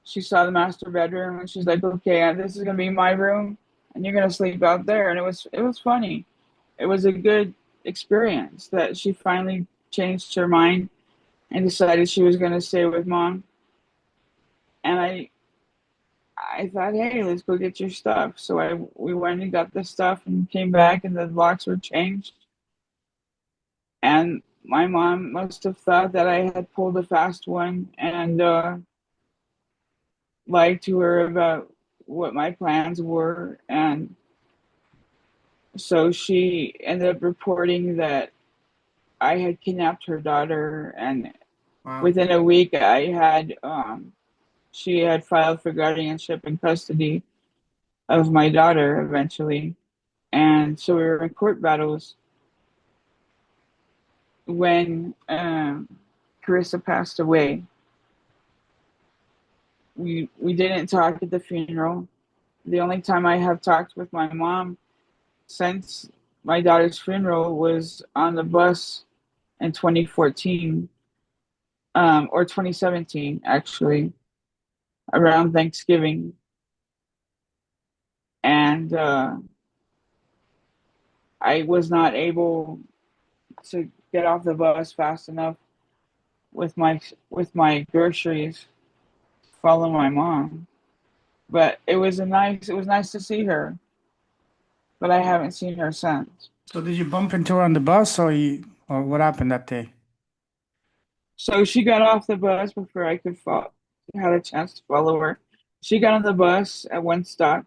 Speaker 2: She saw the master bedroom, and she's like, "Okay, this is gonna be my room, and you're gonna sleep out there." And it was funny. It was a good experience that she finally changed her mind and decided she was gonna stay with mom. And I thought, hey, let's go get your stuff. So we went and got the stuff and came back, and the locks were changed. And my mom must have thought that I had pulled a fast one and lied to her about what my plans were. And so she ended up reporting that I had kidnapped her daughter. And
Speaker 1: Wow.
Speaker 2: within a week, she had filed for guardianship and custody of my daughter eventually. And so we were in court battles when Carissa passed away. We didn't talk at the funeral. The only time I have talked with my mom since my daughter's funeral was on the bus in 2014, or 2017 actually, around Thanksgiving, and I was not able to get off the bus fast enough with my groceries to follow my mom. But it was nice to see her, but I haven't seen her since.
Speaker 1: So did you bump into her on the bus or what happened that day?
Speaker 2: So she got off the bus before I could had a chance to follow her. She got on the bus at one stop,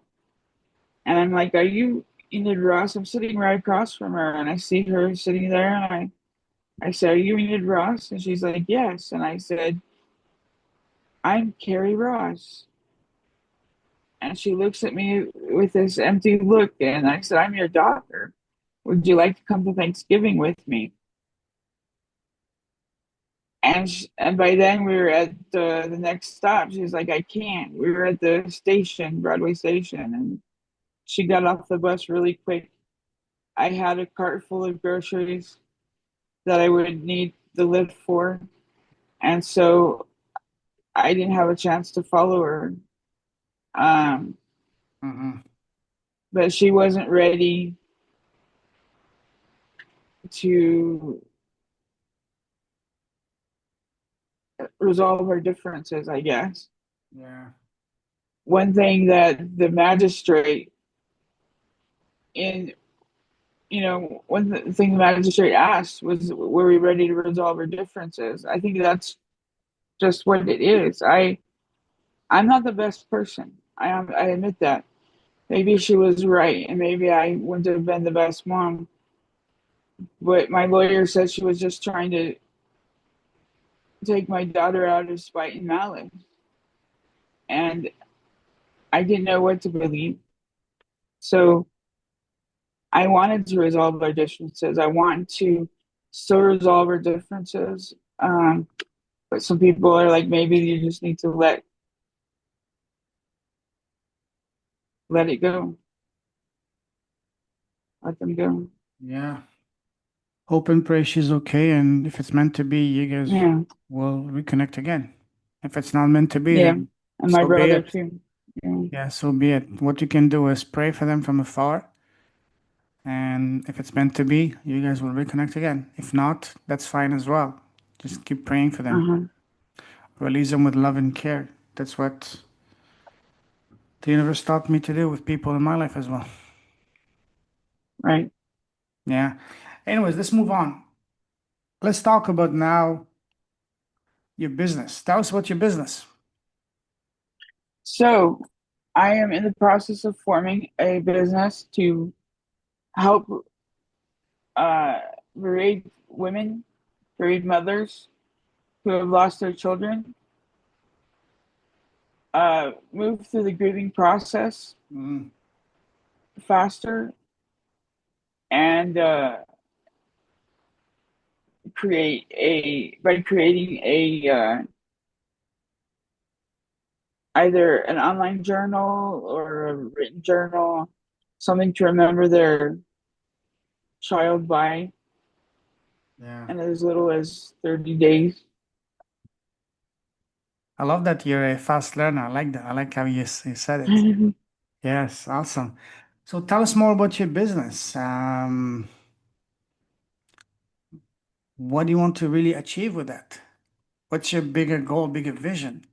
Speaker 2: and I'm like, "Are you Enid Ross?" I'm sitting right across from her, and I see her sitting there, and I said, "Are you Enid Ross?" And she's like, "Yes." And I said, "I'm Cari Ross." And she looks at me with this empty look, and I said, "I'm your daughter. Would you like to come to Thanksgiving with me?" And by then we were at the next stop. She's like, "I can't." We were at the station, Broadway station, and she got off the bus really quick. I had a cart full of groceries that I would need the lift for, and so I didn't have a chance to follow her. Um,
Speaker 1: Mm-hmm.
Speaker 2: but she wasn't ready to resolve her differences, I guess.
Speaker 1: Yeah.
Speaker 2: One thing that the magistrate in one thing the magistrate asked was, were we ready to resolve our differences? I think that's just what it is. I'm not the best person. I admit that. Maybe she was right, and maybe I wouldn't have been the best mom. But my lawyer said she was just trying to take my daughter out of spite and malice, and I didn't know what to believe. So I wanted to resolve our differences. I want to still resolve our differences. But some people are like, maybe you just need to let it go, let them go.
Speaker 1: Yeah. Hope and pray she's okay, and if it's meant to be, you guys
Speaker 2: Yeah,
Speaker 1: will reconnect again. If it's not meant to be,
Speaker 2: yeah,
Speaker 1: then
Speaker 2: and my
Speaker 1: so be
Speaker 2: brother
Speaker 1: it.
Speaker 2: too. Yeah,
Speaker 1: Yeah, so be it. What you can do is pray for them from afar, and if it's meant to be, you guys will reconnect again. If not, that's fine as well. Just keep praying for them.
Speaker 2: uh-huh,
Speaker 1: Release them with love and care. That's what the universe taught me to do with people in my life as well.
Speaker 2: right.
Speaker 1: Yeah. Anyways, let's move on. Let's talk about now your business. Tell us about your business.
Speaker 2: So I am in the process of forming a business to help uh, bereaved women, bereaved mothers who have lost their children, move through the grieving process
Speaker 1: Mm,
Speaker 2: faster and creating a either an online journal or a written journal, something to remember their child by
Speaker 1: yeah.
Speaker 2: in as little as 30 days.
Speaker 1: I love that you're a fast learner. I like that. I like how you said it. Yes, awesome. So tell us more about your business. What do you want to really achieve with that? What's your bigger goal, bigger vision?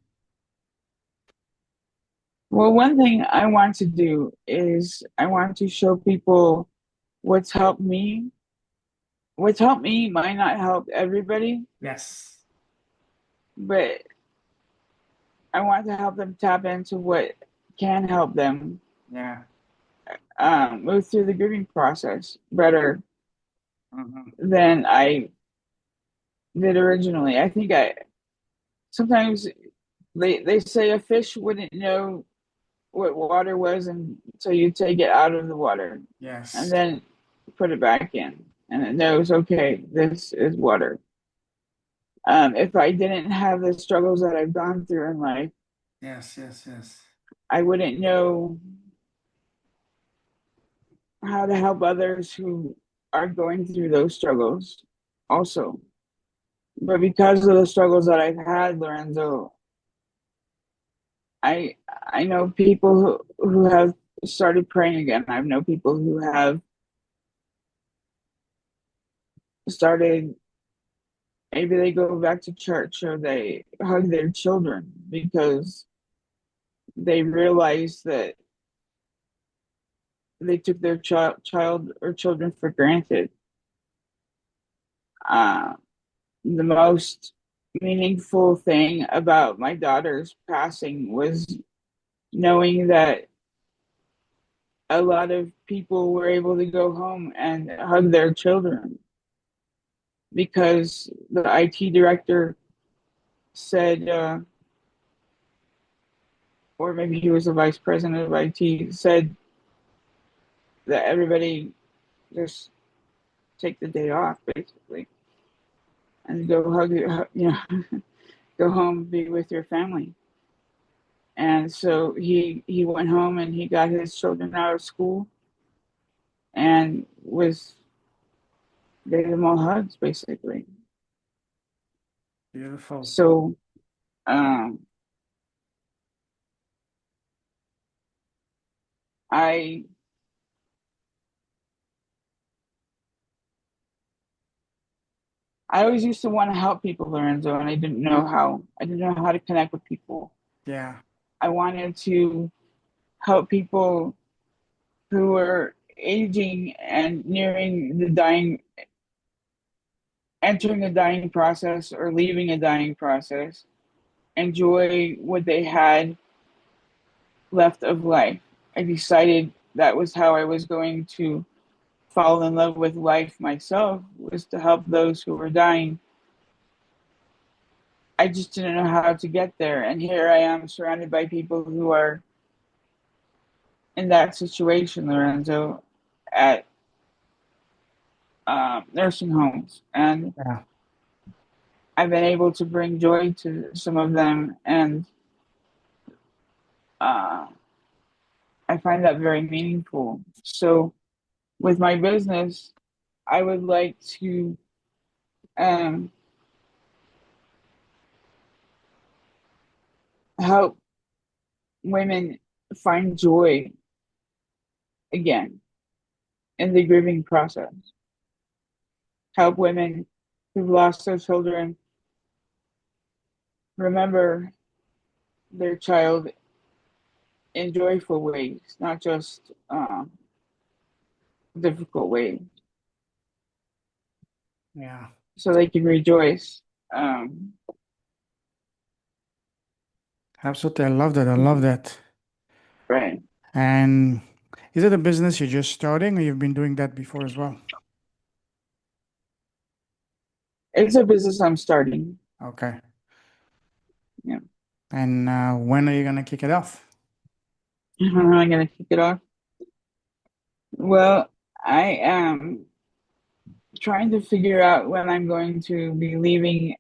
Speaker 2: Well, one thing I want to do is I want to show people what's helped me. What's helped me might not help everybody,
Speaker 1: Yes.
Speaker 2: but I want to help them tap into what can help them
Speaker 1: Yeah.
Speaker 2: move through the grieving process better
Speaker 1: Mhm.
Speaker 2: than I did originally. I think I sometimes they say a fish wouldn't know what water was until you take it out of the water and
Speaker 1: Yes.
Speaker 2: then put it back in, and it knows, okay, this is water. If I didn't have the struggles that I've gone through in life,
Speaker 1: Yes. Yes. Yes.
Speaker 2: I wouldn't know how to help others who are going through those struggles also. But because of the struggles that I've had, Lorenzo, I know people who have started praying again. I know people who have started, maybe they go back to church or they hug their children because they realize that they took their child or children for granted. Uh, the most meaningful thing about my daughter's passing was knowing that a lot of people were able to go home and hug their children because the IT director said, or maybe he was the vice president of IT, said that everybody just take the day off basically and go hug your, go home, be with your family. And so he went home and he got his children out of school and was gave them all hugs basically.
Speaker 1: Beautiful.
Speaker 2: So um, I I always used to want to help people, Lorenzo, and I didn't know how. I didn't know how to connect with people.
Speaker 1: Yeah.
Speaker 2: I wanted to help people who were aging and nearing the dying, entering the dying process or leaving a dying process, enjoy what they had left of life. I decided that was how I was going to fall in love with life myself, was to help those who were dying. I just didn't know how to get there. And here I am surrounded by people who are in that situation, Lorenzo, at nursing homes. And
Speaker 1: Yeah.
Speaker 2: I've been able to bring joy to some of them. And uh, I find that very meaningful. So, with my business, I would like to um, help women find joy again in the grieving process, help women who've lost their children remember their child in joyful ways, not just difficult ways,
Speaker 1: Yeah.
Speaker 2: so they can rejoice. Um,
Speaker 1: Absolutely. I love that. I love that.
Speaker 2: right.
Speaker 1: And is it a business you're just starting or you've been doing that before as well?
Speaker 2: It's a business I'm starting.
Speaker 1: Okay.
Speaker 2: Yeah.
Speaker 1: And when are you going to kick it off?
Speaker 2: How am I going to kick it off? Well, I am trying to figure out when I'm going to be leaving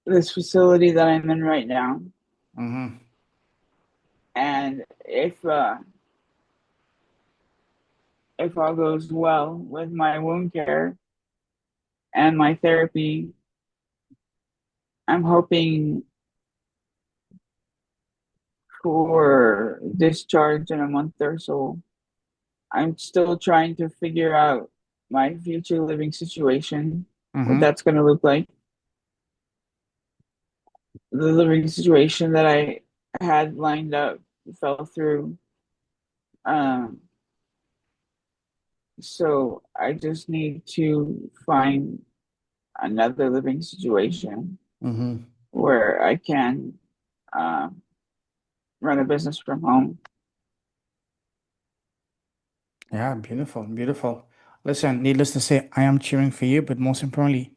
Speaker 2: this facility that I'm in right now.
Speaker 1: Mm-hmm.
Speaker 2: And if all goes well with my wound care and my therapy, I'm hoping for discharge in a month or so. I'm still trying to figure out my future living situation, what
Speaker 1: Mm-hmm.
Speaker 2: that's going to look like. The living situation that I had lined up fell through. Um, so I just need to find another living situation
Speaker 1: Mm-hmm.
Speaker 2: where I can um, run a business from home.
Speaker 1: Yeah, beautiful, beautiful. Listen, needless to say, I am cheering for you, but most importantly,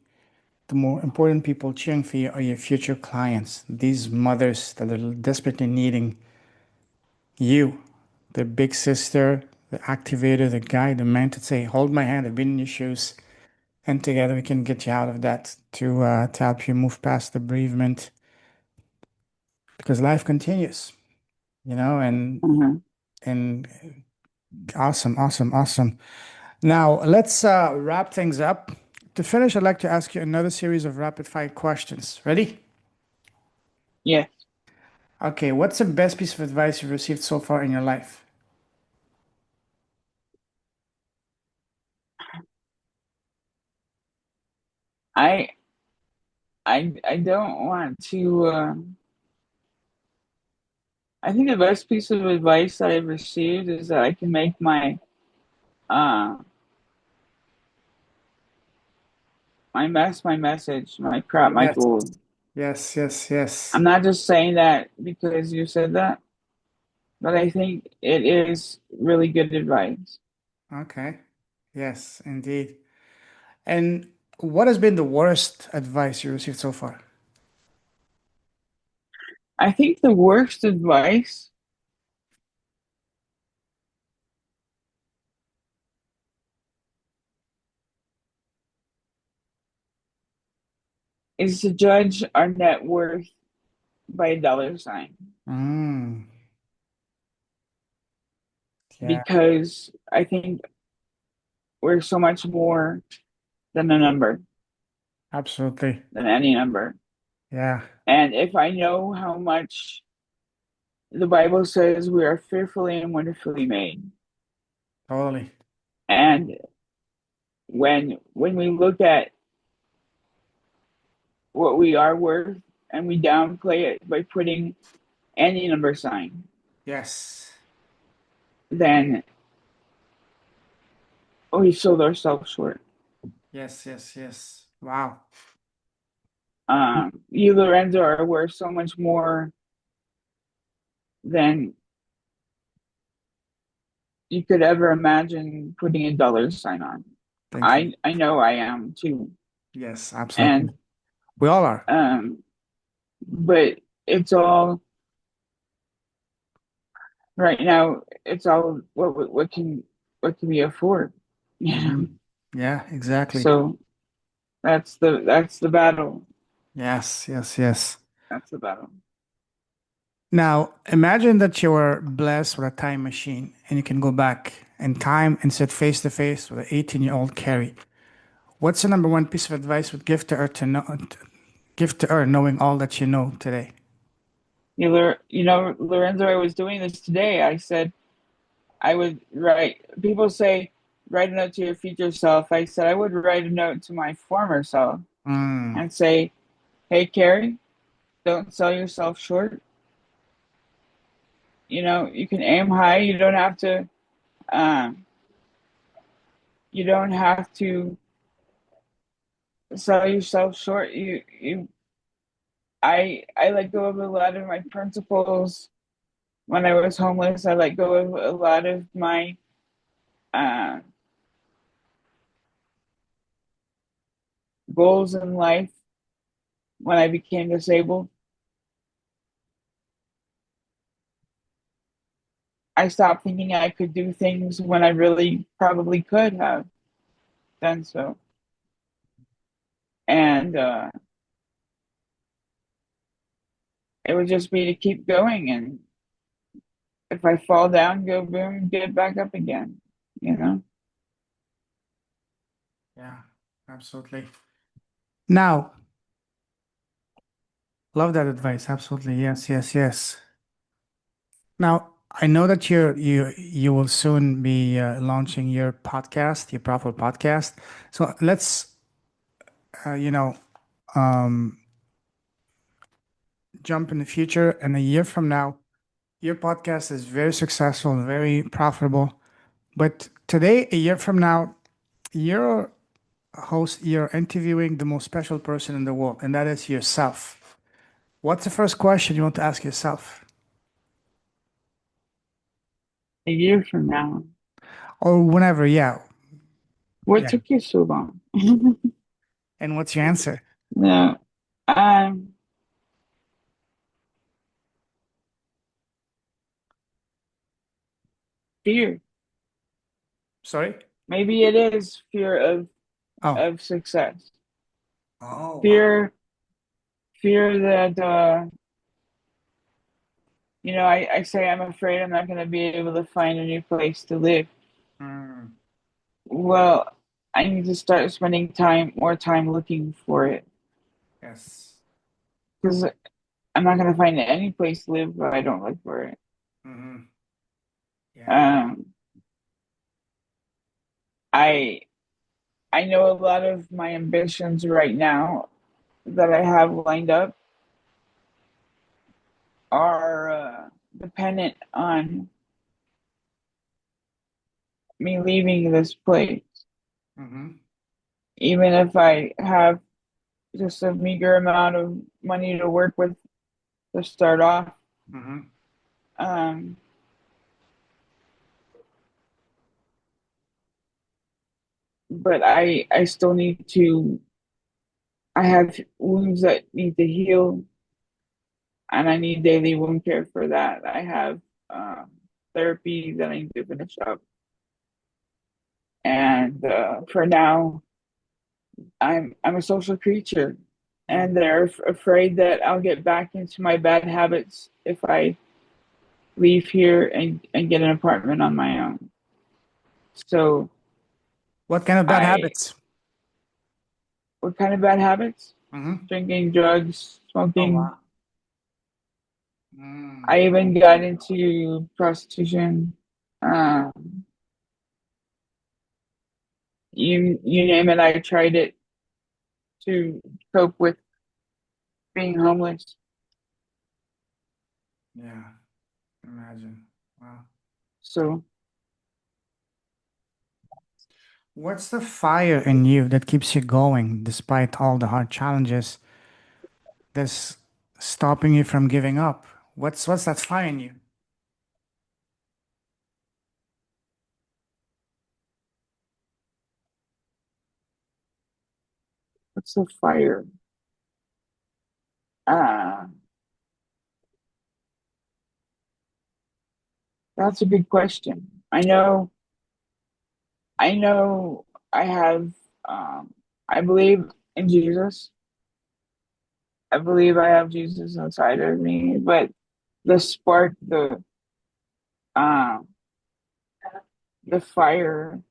Speaker 1: the more important people cheering for you are your future clients. These mothers that are desperately needing you, the big sister, the activator, the guide, the man to say, hold my hand, I've been in your shoes, and together we can get you out of that to help you move past the bereavement because life continues, you know,
Speaker 2: Mhm.
Speaker 1: and awesome, awesome, awesome. Now, let's wrap things up. To finish, I'd like to ask you another series of rapid fire questions. Ready?
Speaker 2: Yes,
Speaker 1: Okay, what's the best piece of advice you've received so far in your life?
Speaker 2: I I don't want to. I think the best piece of advice that I've received is that I can make uh, my mess my message, my crap my
Speaker 1: Yes,
Speaker 2: gold.
Speaker 1: yes, yes, yes.
Speaker 2: I'm not just saying that because you said that, but I think it is really good advice.
Speaker 1: Okay. Yes, indeed. And what has been the worst advice you received so far?
Speaker 2: I think the worst advice is to judge our net worth by a dollar sign
Speaker 1: Mm. Yeah,
Speaker 2: because I think we're so much more than a number,
Speaker 1: absolutely.
Speaker 2: than any number.
Speaker 1: Yeah,
Speaker 2: And if I know how much the Bible says we are fearfully and wonderfully made,
Speaker 1: totally.
Speaker 2: and when we look at what we are worth and we downplay it by putting any number sign,
Speaker 1: Yes.
Speaker 2: then we sold ourselves short.
Speaker 1: Yes, yes, yes. Wow.
Speaker 2: You, Lorenzo, are worth so much more than you could ever imagine putting a dollar sign on.
Speaker 1: Thank you.
Speaker 2: I know I am too.
Speaker 1: Yes, absolutely.
Speaker 2: And
Speaker 1: We all are.
Speaker 2: but it's all right now, it's all what can we afford? You know?
Speaker 1: Mhm. Yeah, exactly.
Speaker 2: So that's the battle.
Speaker 1: Yes, yes, yes.
Speaker 2: That's the battle.
Speaker 1: Now, imagine that you were blessed with a time machine and you can go back in time and sit face to face with an 18-year-old Carrie. What's the number one piece of advice would give to her to know, give to her knowing all that you know today?
Speaker 2: You know, Lorenzo, I was doing this today. I said I would write. People say write a note to your future self. I said I would write a note to my former self
Speaker 1: Mm,
Speaker 2: and say, "Hey, Carrie, don't sell yourself short. You know, you can aim high. Um, you don't have to sell yourself short. I let go of a lot of my principles when I was homeless. I let go of a lot of my uh, goals in life when I became disabled. I stopped thinking I could do things when I really probably could have done so. And it would just be to keep going. And if I fall down, go boom, get back up again, you know?
Speaker 1: yeah, absolutely. Now, love that advice. Absolutely. Yes, yes, yes. Now, I know that you will soon be launching your podcast, your Powerful podcast. So let's uh, you know um, jump in the future, and a year from now, your podcast is very successful and very profitable. But today, a year from now, you're a host. You're interviewing the most special person in the world, and that is yourself. What's the first question you want to ask yourself,
Speaker 2: A year from now.
Speaker 1: or whenever? Yeah,
Speaker 2: What
Speaker 1: yeah.
Speaker 2: took you so long?
Speaker 1: And what's your answer?
Speaker 2: No, um, fear.
Speaker 1: Sorry.
Speaker 2: Maybe it is fear
Speaker 1: Oh.
Speaker 2: of success.
Speaker 1: Oh, wow.
Speaker 2: Fear, fear that you know, I say I'm afraid I'm not going to be able to find a new place to live.
Speaker 1: Mm,
Speaker 2: Well, I need to start spending more time looking for it
Speaker 1: yes.
Speaker 2: because I'm not going to find any place to live if I don't look for it.
Speaker 1: Hmm. Yeah.
Speaker 2: Um, I I know a lot of my ambitions right now that I have lined up are dependent on me leaving this place.
Speaker 1: Hmm.
Speaker 2: Even if I have just a meager amount of money to work with to start off.
Speaker 1: Hmm.
Speaker 2: Um, but I still need to. I have wounds that need to heal, and I need daily wound care for that. I have therapy that I need to finish up, and for now, I'm a social creature, and they're afraid that I'll get back into my bad habits if I leave here and get an apartment on my own. So
Speaker 1: What kind of bad
Speaker 2: I,
Speaker 1: habits?
Speaker 2: what kind of bad habits?
Speaker 1: Mm-hmm.
Speaker 2: Drinking, drugs,
Speaker 1: Oh,
Speaker 2: smoking.
Speaker 1: wow. Mm.
Speaker 2: I even got into prostitution. Um, you name it, I tried it to cope with being homeless.
Speaker 1: Yeah, imagine. Wow.
Speaker 2: So
Speaker 1: What's the fire in you that keeps you going despite all the hard challenges that's stopping you from giving up? What's that fire in you?
Speaker 2: what's the fire? Uh, that's a good question. I know I have, um, I believe in Jesus. I believe I have Jesus inside of me, but the spark, um, the fire,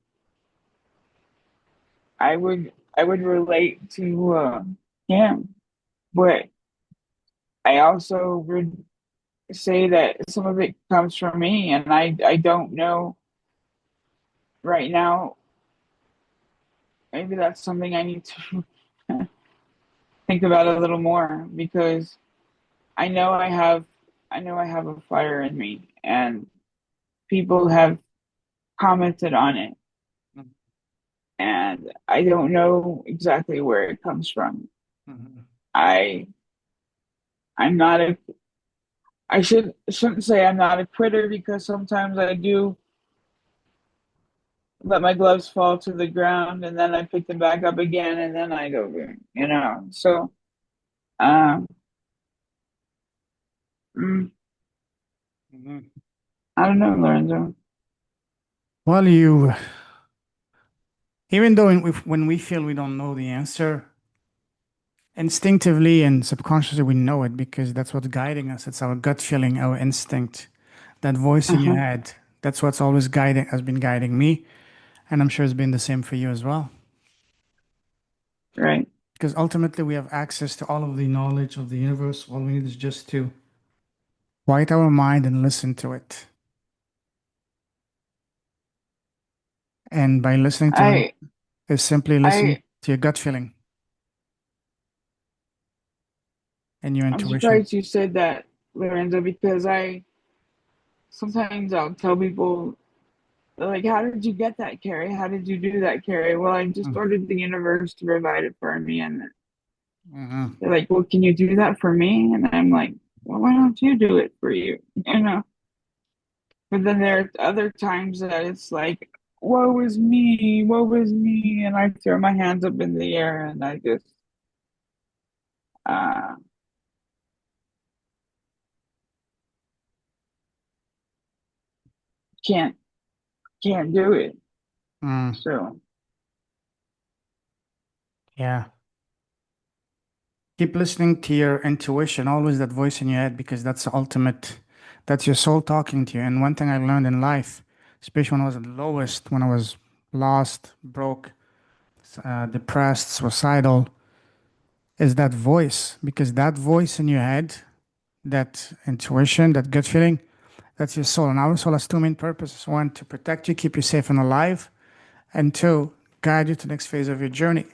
Speaker 2: I would relate to him, but I also would say that some of it comes from me, and I don't know right now. Maybe that's something I need to think about a little more because I know I have I know I have a fire in me, and people have commented on it, and I don't know exactly where it comes from.
Speaker 1: Mm-hmm.
Speaker 2: I I'm not a I shouldn't say I'm not a quitter because sometimes I do let my gloves fall to the ground and then I pick them back up again and then I go, So, um, mm,
Speaker 1: Mm-hmm.
Speaker 2: I don't know, Lorenzo.
Speaker 1: Well, even though when we feel we don't know the answer, instinctively and subconsciously we know it because that's what's guiding us. It's our gut feeling, our instinct, that voice in your
Speaker 2: Uh-huh,
Speaker 1: head. That's what's always guiding, has been guiding me, and I'm sure it's been the same for you as well.
Speaker 2: right.
Speaker 1: Because ultimately we have access to all of the knowledge of the universe. All we need is just to quiet our mind and listen to it. And by listening to it,
Speaker 2: I
Speaker 1: is simply listening
Speaker 2: I
Speaker 1: to your gut feeling and your
Speaker 2: I'm
Speaker 1: intuition.
Speaker 2: surprised you said that, Lorenzo, because I sometimes I'll tell people like, "How did you get that, Carrie? How did you do that, Carrie?" Well, I just ordered the universe to provide it for me, and
Speaker 1: Mm-hmm.
Speaker 2: they're like, "Well, can you do that for me?" And I'm like, "Well, why don't you do it for you?" You know. But then there are other times that it's like, woe is me, and I throw my hands up in the air and I just uh, can't can't do it.
Speaker 1: Mm,
Speaker 2: So
Speaker 1: yeah. Keep listening to your intuition, always that voice in your head, because that's the ultimate, that's your soul talking to you. And one thing I learned in life, especially when I was at the lowest, when I was lost, broke, depressed, suicidal, is that voice. Because that voice in your head, that intuition, that gut feeling, that's your soul. And our soul has two main purposes: one, to protect you, keep you safe and alive, and two, guide you to the next phase of your journey.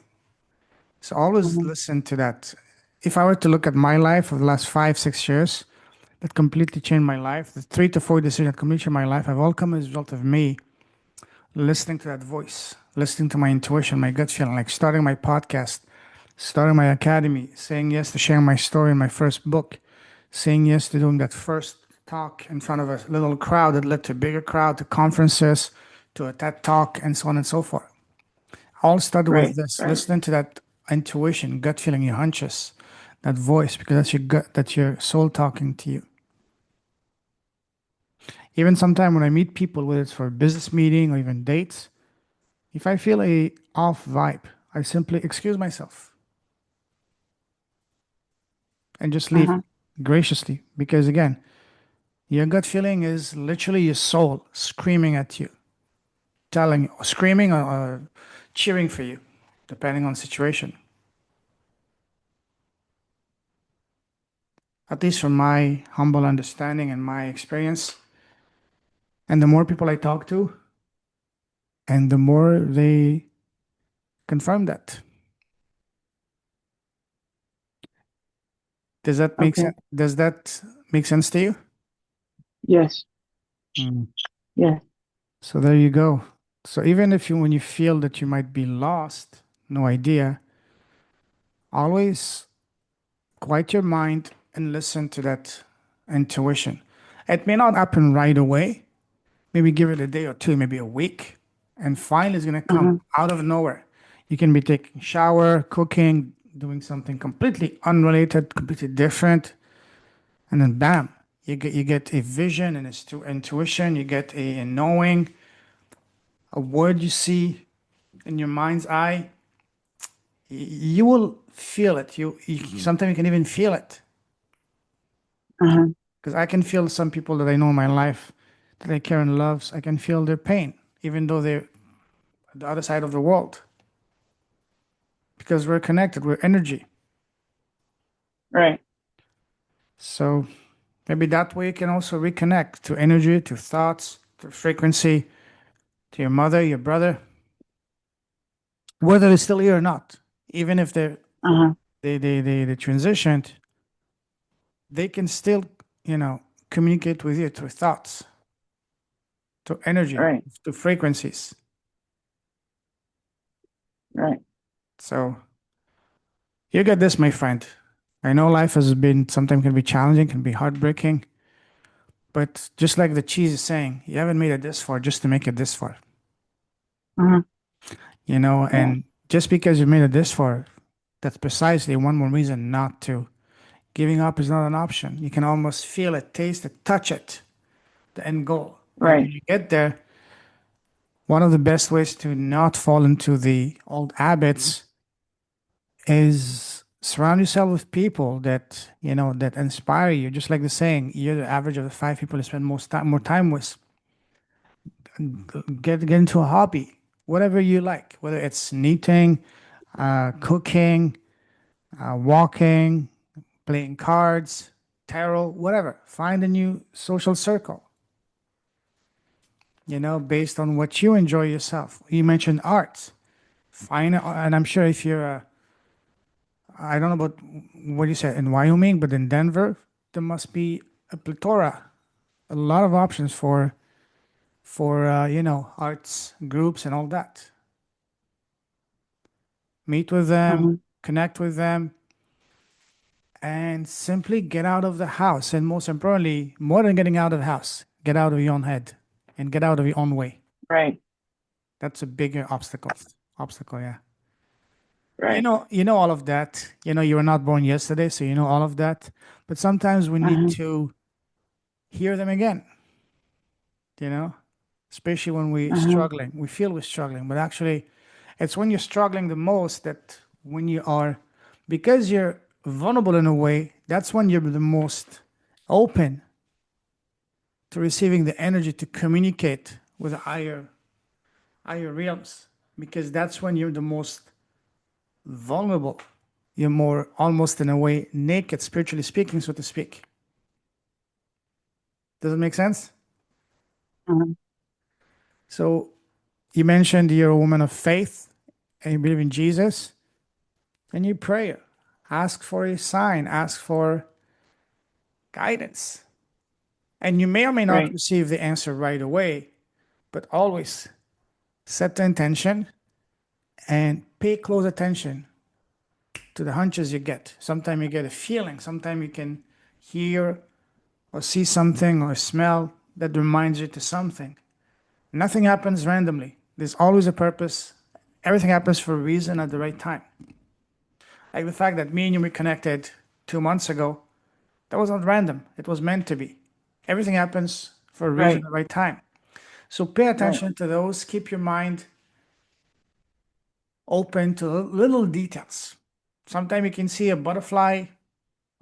Speaker 1: So always
Speaker 2: mhm,
Speaker 1: listen to that. If I were to look at my life of the last 5, 6 years, that completely changed my life. The 3 to 4 decisions that completely changed my life have all come as a result of me listening to that voice, listening to my intuition, my gut feeling, like starting my podcast, starting my academy, saying yes to sharing my story in my first book, saying yes to doing that first talk in front of a little crowd that led to a bigger crowd, to conferences, to a TED talk, and so on and so forth. All started with
Speaker 2: right,
Speaker 1: this,
Speaker 2: right.
Speaker 1: listening to that intuition, gut feeling, your hunches, that voice, because that's your gut, that's your soul talking to you. Even sometimes when I meet people, whether it's for a business meeting or even dates, if I feel a off vibe, I simply excuse myself. and just leave
Speaker 2: Uh-huh.
Speaker 1: graciously. Because again, your gut feeling is literally your soul screaming at you, telling, screaming or cheering for you, depending on the situation. At least from my humble understanding and my experience. And the more people I talk to, and the more they confirm that. Does that make
Speaker 2: Okay.
Speaker 1: sense? Does that make sense to you?
Speaker 2: Yes.
Speaker 1: Mm.
Speaker 2: Yes.
Speaker 1: So there you go. So even if you, when you feel that you might be lost, no idea, always quiet your mind and listen to that intuition. It may not happen right away. Maybe give it a day or two, maybe a week, and finally it's gonna come
Speaker 2: Uh-huh.
Speaker 1: out of nowhere. You can be taking shower, cooking, doing something completely unrelated, completely different, and then bam, you get a vision and intuition. You get a knowing, a word you see in your mind's eye. You will feel it. You sometimes you can even feel it
Speaker 2: Uh-huh.
Speaker 1: because I can feel some people that I know in my life that I care and loves. I can feel their pain, even though they're at the other side of the world, because we're connected. We're energy.
Speaker 2: Right.
Speaker 1: So maybe that way you can also reconnect to energy, to thoughts, to frequency, to your mother, your brother, whether they're still here or not. Even if
Speaker 2: Uh-huh.
Speaker 1: they transitioned, they can still, you know, communicate with you through thoughts, to energy,
Speaker 2: Right.
Speaker 1: to frequencies.
Speaker 2: Right.
Speaker 1: So you get this, my friend. I know life has been sometimes can be challenging, can be heartbreaking, but just like the cheese is saying, you haven't made it this far just to make it this far,
Speaker 2: Uh-huh.
Speaker 1: you know.
Speaker 2: Yeah.
Speaker 1: And just because you made it this far, that's precisely one more reason not to. Giving up is not an option. You can almost feel it, taste it, touch it, the end goal. And
Speaker 2: Right.
Speaker 1: when you get there, one of the best ways to not fall into the old habits is surround yourself with people that, you know, that inspire you. Just like the saying, you're the average of the five people you spend more time with. Get into a hobby, whatever you like, whether it's knitting, cooking, walking, playing cards, tarot, whatever. Find a new social circle, you know, based on what you enjoy yourself. You mentioned arts. And I'm sure if you're, I don't know about what you said in Wyoming, but in Denver, there must be a plethora, a lot of options for you know, arts groups and all that. Meet with them,
Speaker 2: Uh-huh.
Speaker 1: connect with them, and simply get out of the house. And most importantly, more than getting out of the house, get out of your own head and get out of your own way.
Speaker 2: Right.
Speaker 1: That's a bigger obstacle. Obstacle, yeah.
Speaker 2: Right.
Speaker 1: You know all of that. You know, you were not born yesterday, so you know all of that. But sometimes we need
Speaker 2: Uh-huh.
Speaker 1: to hear them again, you know, especially when we're
Speaker 2: Uh-huh.
Speaker 1: struggling. We feel we're struggling, but actually, it's when you're struggling the most that when you are, because you're vulnerable in a way, that's when you're the most open to receiving the energy to communicate with higher realms, because that's when you're the most vulnerable. You're more almost in a way naked, spiritually speaking, so to speak. Does it make sense?
Speaker 2: Uh-huh.
Speaker 1: So you mentioned you're a woman of faith and you believe in Jesus, and you pray. Ask for a sign, ask for guidance. And you may or may not
Speaker 2: Right.
Speaker 1: receive the answer right away, but always set the intention and pay close attention to the hunches you get. Sometimes you get a feeling, sometimes you can hear or see something or smell that reminds you to something. Nothing happens randomly. There's always a purpose. Everything happens for a reason at the right time. Like the fact that me and you reconnected 2 months ago, that was not random. It was meant to be. Everything happens for a reason
Speaker 2: Right.
Speaker 1: at the right time. So pay
Speaker 2: Right.
Speaker 1: attention to those. Keep your mind open to little details. Sometimes you can see a butterfly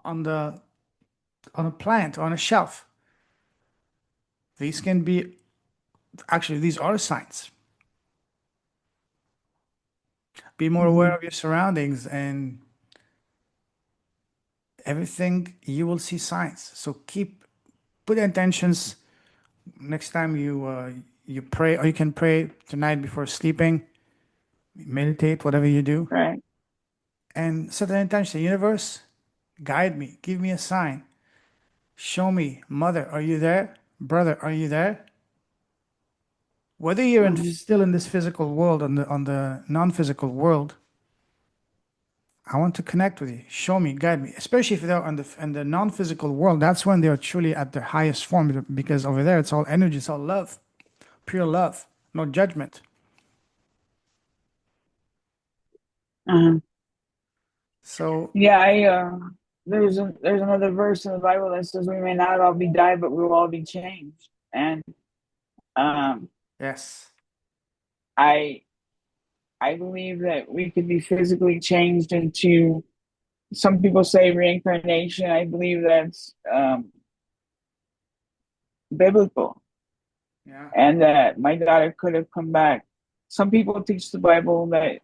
Speaker 1: on the on a plant, on a shelf. These can be actually these are signs. Be more aware
Speaker 2: Mhm.
Speaker 1: of your surroundings and everything. You will see signs. So put intentions next time you pray, or you can pray tonight before sleeping, meditate, whatever you do,
Speaker 2: Right.
Speaker 1: and set an intention. Universe, guide me, give me a sign, show me, mother, are you there? Brother, are you there? Whether you're
Speaker 2: Mhm.
Speaker 1: still in this physical world, on the non-physical world, I want to connect with you. Show me, guide me. Especially if they're in the non-physical world, that's when they're truly at their highest form, because over there it's all energy, it's all love, pure love, no judgment.
Speaker 2: Uh-huh.
Speaker 1: So
Speaker 2: Yeah, there's another verse in the Bible that says we may not all be died, but we will all be changed. And um,
Speaker 1: yes.
Speaker 2: I I believe that we could be physically changed into, some people say reincarnation. I believe that's biblical,
Speaker 1: Yeah.
Speaker 2: and that my daughter could have come back. Some people teach the Bible that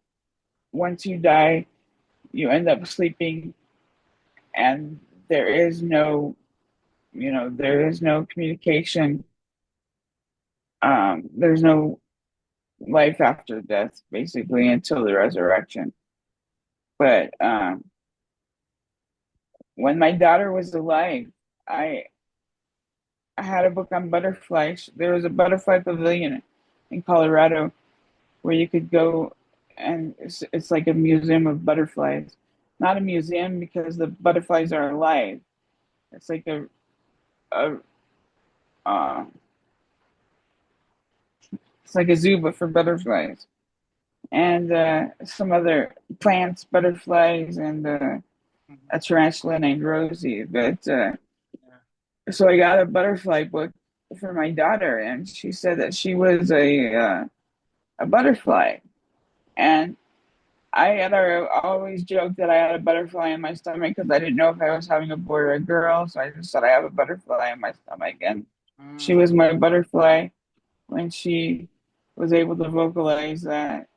Speaker 2: once you die, you end up sleeping, and there is no, there is no communication. There's no life after death, basically, until the resurrection. But when my daughter was alive, I I had a book on butterflies. There was a butterfly pavilion in Colorado where you could go, and it's like a museum of butterflies. Not a museum because the butterflies are alive. It's like a uh, it's like a zoo but for butterflies, and some other plants, butterflies, and
Speaker 1: Mhm.
Speaker 2: a tarantula named Rosie. But
Speaker 1: Yeah.
Speaker 2: so I got a butterfly book for my daughter, and she said that she was a butterfly. And I had always joked that I had a butterfly in my stomach because I didn't know if I was having a boy or a girl. So I just said I have a butterfly in my stomach. And she
Speaker 1: Mm.
Speaker 2: was my butterfly when she was able to vocalize that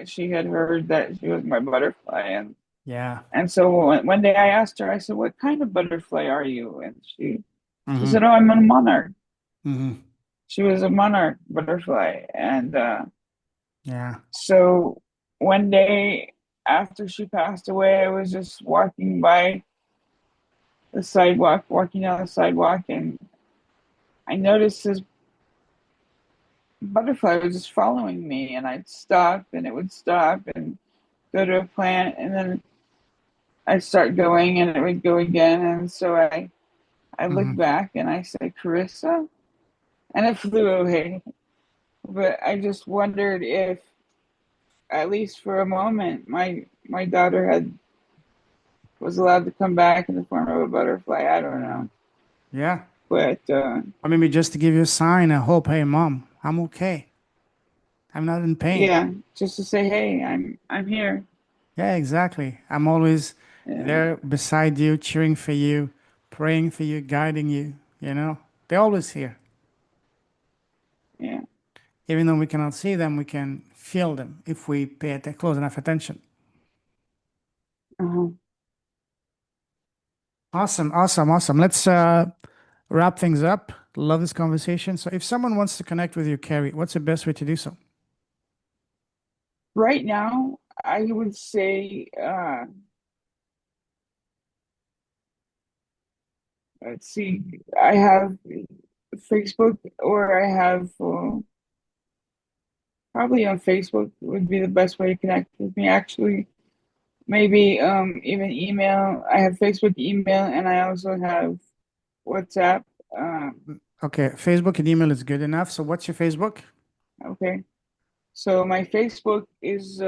Speaker 2: she had heard that she was my butterfly.
Speaker 1: Yeah.
Speaker 2: And so one day I asked her, I said, "What kind of butterfly are you?" And she said,
Speaker 1: Mm-hmm.
Speaker 2: "Oh, I'm a monarch."
Speaker 1: Mm-hmm.
Speaker 2: She was a monarch butterfly. And
Speaker 1: Yeah.
Speaker 2: so one day after she passed away, I was just walking by the sidewalk, walking down the sidewalk, and I noticed this butterfly was just following me. And I'd stop, and it would stop and go to a plant, and then I'd start going, and it would go again. And so I looked
Speaker 1: Mm-hmm.
Speaker 2: back and I said, "Carissa," and it flew away. But I just wondered if, at least for a moment, my daughter had was allowed to come back in the form of a butterfly. I don't know,
Speaker 1: Yeah.
Speaker 2: but
Speaker 1: Or maybe just to give you a sign, a hope. Hey, mom, I'm okay. I'm not in pain.
Speaker 2: yeah, just to say, hey, I'm here.
Speaker 1: Yeah, exactly. I'm always
Speaker 2: Yeah,
Speaker 1: there beside you, cheering for you, praying for you, guiding you. They're always here.
Speaker 2: yeah.
Speaker 1: Even though we cannot see them, we can feel them if we pay close enough attention.
Speaker 2: Uh-huh.
Speaker 1: Awesome, awesome, awesome. Let's wrap things up. Love this conversation. So, if someone wants to connect with you, Carrie, what's the best way to do so?
Speaker 2: Right now, I would say, let's see, I have Facebook, or I have probably on Facebook would be the best way to connect with me. Actually, maybe even email. I have Facebook email, and I also have WhatsApp. Um,
Speaker 1: Okay, Facebook and email is good enough. So, what's your Facebook?
Speaker 2: okay, so my Facebook is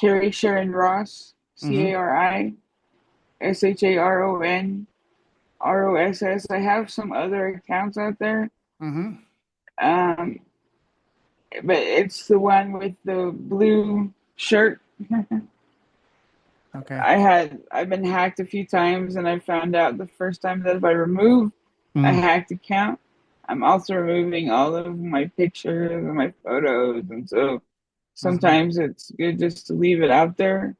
Speaker 2: Carrie Sharon Ross,
Speaker 1: Mm-hmm.
Speaker 2: CARISHARON ROSS. I have some other accounts out there,
Speaker 1: Mm-hmm.
Speaker 2: um, but it's the one with the blue shirt.
Speaker 1: Okay.
Speaker 2: I've been hacked a few times, and I found out the first time that if I remove a
Speaker 1: Mm,
Speaker 2: hacked account, I'm also removing all of my pictures and my photos, and so
Speaker 1: mhm,
Speaker 2: sometimes it's good just to leave it out there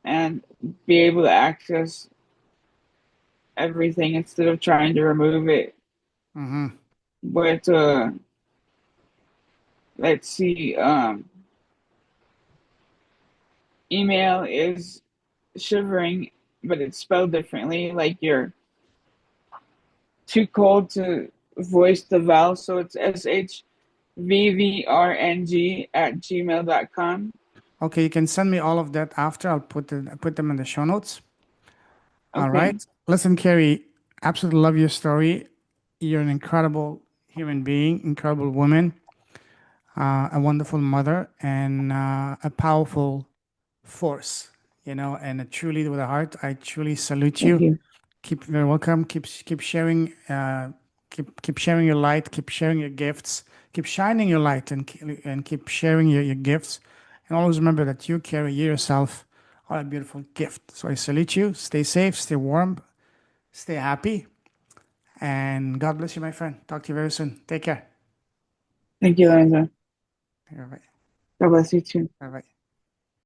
Speaker 2: and be able to access everything instead of trying to remove it.
Speaker 1: mhm.
Speaker 2: But let's see, email is shivering, but it's spelled differently. Like you're too cold to voice the vowel, so it's shvvrng@gmail.com.
Speaker 1: Okay, you can send me all of that after. I'll put them in the show notes. All right.
Speaker 2: Okay,
Speaker 1: Listen, Carrie, absolutely love your story. You're an incredible human being, incredible woman, a wonderful mother, and a powerful force, and a true leader with a heart. I truly salute
Speaker 2: thank
Speaker 1: you.
Speaker 2: you.
Speaker 1: Keep very welcome. Keep sharing. Keep sharing your light. Keep sharing your gifts. Keep shining your light and keep sharing your gifts. And always remember that you carry yourself are a beautiful gift. So I salute you. Stay safe. Stay warm. Stay happy. And God bless you, my friend. Talk to you very soon. Take care.
Speaker 2: Thank you, Lorenzo.
Speaker 1: All right.
Speaker 2: God bless you too.
Speaker 1: All right.